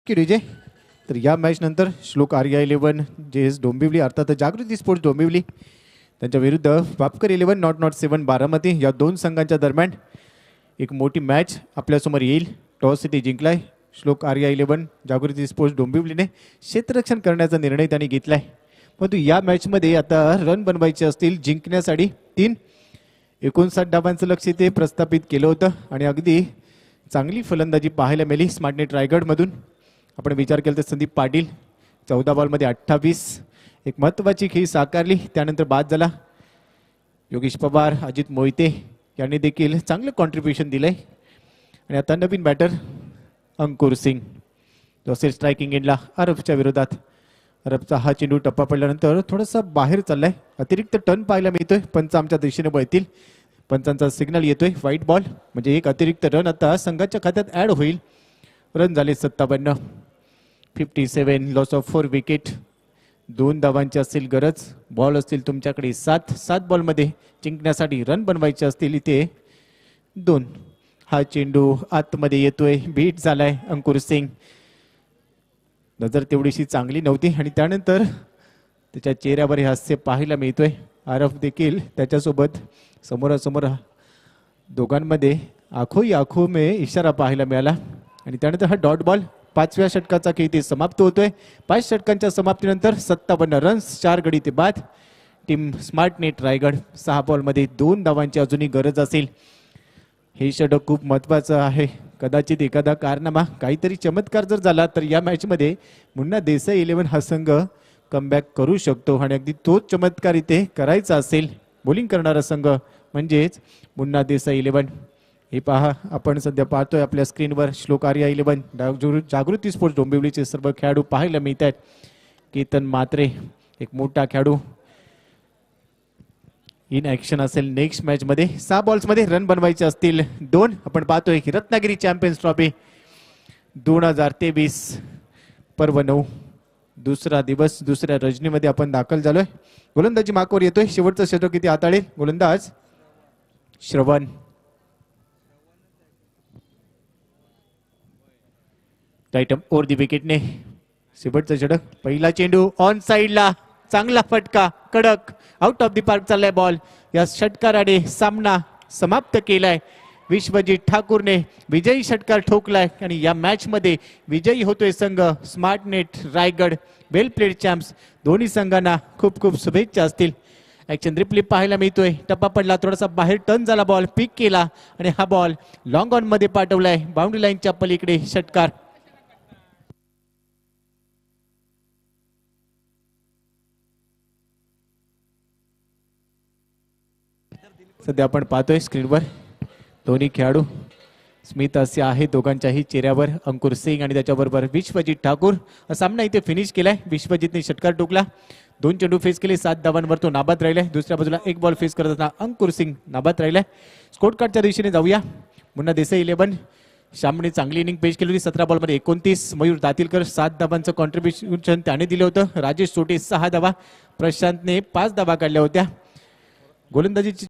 विजय. तर या मॅच नंतर श्लोक आर्या 11 JS डोंबिवली अर्थात जागृती स्पोर्ट्स डोंबिवली त्यांच्या विरुद्ध वापकर 11 नॉट 7 बारामती या दोन संघांच्या दरम्यान एक मोठी मॅच आपल्यासमोर येईल. टॉस इथे जिंकलाय श्लोक आर्या 11 जागृती स्पोर्ट्स डोंबिवलीने. क्षेत्ररक्षण करण्याचा निर्णय त्यांनी घेतलाय, परंतु या मॅचमध्ये आता रन बनवायचे असतील जिंकण्यासाठी. 59 धावांचं लक्ष्य ते प्रस्थापित केलं होतं आणि अगदी चांगली फलंदाजी पाहायला मिळाली स्मार्टनेट रायगडमधून. आपण विचार केला तर संदीप पाटील 14 बॉलमध्ये 28 एक महत्त्वाची खेळी साकारली, त्यानंतर बाद झाला. योगेश पवार, अजित मोहिते यांनी देखील चांगलं कॉन्ट्रीब्युशन दिलंय. आणि आता नवीन बॅटर अंकुर सिंग तो असेल स्ट्रायकिंग एंडला अरबच्या विरोधात. अरबचा हा चेंडू टप्पा पडल्यानंतर थोडासा बाहेर चाललाय, अतिरिक्त टर्न पाहायला मिळतोय. पंच आमच्या दिशेने वळतील, पंचांचा सिग्नल येतोय व्हाईट बॉल, म्हणजे एक अतिरिक्त रन आता संघाच्या खात्यात ऍड होईल. रन झाले 57. 57 लॉस ऑफ 4 विकेट. 2 धावांची असेल गरज. बॉल असतील तुमच्याकडे 7 बॉलमध्ये जिंकण्यासाठी रन बनवायचे असतील इथे 2. हा चेंडू आतमध्ये येतोय, बीट झालाय अंकुर सिंग. नजर तेवढीशी चांगली नव्हती आणि त्यानंतर त्याच्या चेहऱ्यावर हे हास्य पाहायला मिळतोय. आरफ देखील त्याच्यासोबत समोरासमोर दोघांमध्ये आखो में इशारा पाहायला मिळाला. आणि त्यानंतर हा डॉट बॉल 5व्या षटकाचा खेळ इथे समाप्त होतोय. 5 षटकांच्या समाप्तीनंतर 57 रन्स, 4 गडी ते बाद. टीम स्मार्टनेट रायगड 6 बॉलमध्ये 2 धावांची अजूनही गरज असेल. हे षटक खूप महत्त्वाचं आहे. कदाचित एखादा कारनामा, काहीतरी चमत्कार जर झाला तर या मॅचमध्ये मुन्ना देसाई 11 हा संघ कमबॅक करू शकतो आणि अगदी तोच चमत्कार इथे करायचा असेल. बॉलिंग करणारा संघ म्हणजेच मुन्ना देसाई 11. हे पहा, आपण सध्या पाहतोय आपल्या स्क्रीनवर श्लोक आर्या 11 जागृती स्पोर्ट्स डोंबिवलीचे सर्व खेळाडू पाहायला मिळत आहेत. केतन म्हात्रे एक मोठा खेळाडू इन ऍक्शन असेल नेक्स्ट मॅच मध्ये. 6 बॉल्समध्ये रन बनवायचे असतील 2. आपण पाहतोय की रत्नागिरी चॅम्पियन्स ट्रॉफी 2023 पर्व 9 दुसरा दिवस, दुसऱ्या रजनीमध्ये आपण दाखल झालोय. गोलंदाजी मार्कवर येतोय. शेवटचं षटक किती हाताळेल गोलंदाज श्रवण. टाइटम ओव्हर दी विकेटने शेवटचं षटक. पहिला चेंडू ऑन साइडला, चांगला फटका, कडक आउट ऑफ दी पार्क चाललाय बॉल. या षटकाराने सामना समाप्त केलाय. विश्वजित ठाकूरने विजयी षटकार ठोकलाय आणि या मॅच मध्ये विजयी होतोय संघ Smartnet Raigad. Well played champs. दोन्ही संघांना खूप खूप शुभेच्छा असतील. ऍक्शन रिप्ले पाहायला मिळतोय. टप्पा पडला, थोडासा बाहेर टर्न झाला, बॉल पिक केला आणि हा बॉल लॉंग ऑन मध्ये पाठवलाय बाउंड्री लाईनच्या पलीकडे. षटकार. सध्या आपण पाहतोय स्क्रीनवर दोन्ही खेळाडू स्मित असे आहे दोघांच्याही चेहऱ्यावर. अंकुर सिंग आणि त्याच्याबरोबर विश्वजित ठाकूर. सामना इथे फिनिश केलाय. विश्वजितने षटकार टोकला, 2 चेंडू फेस केले, 7 धावांवर तो नाबाद राहिलाय. दुसऱ्या बाजूला 1 बॉल फेस करत असताना अंकुर सिंग नाबाद राहिलाय. स्कोर कार्डच्या दिशेने जाऊया. मुन्ना देसाई 11 श्यामने चांगली इनिंग पेश केली होती. 17 बॉलमध्ये 29. मयूर दातीलकर 7 धावांचं कॉन्ट्रीब्युशन त्याने दिलं होतं. राजेश सोटे 6 धावा. प्रशांतने 5 धावा काढल्या होत्या. गोलंदाजीची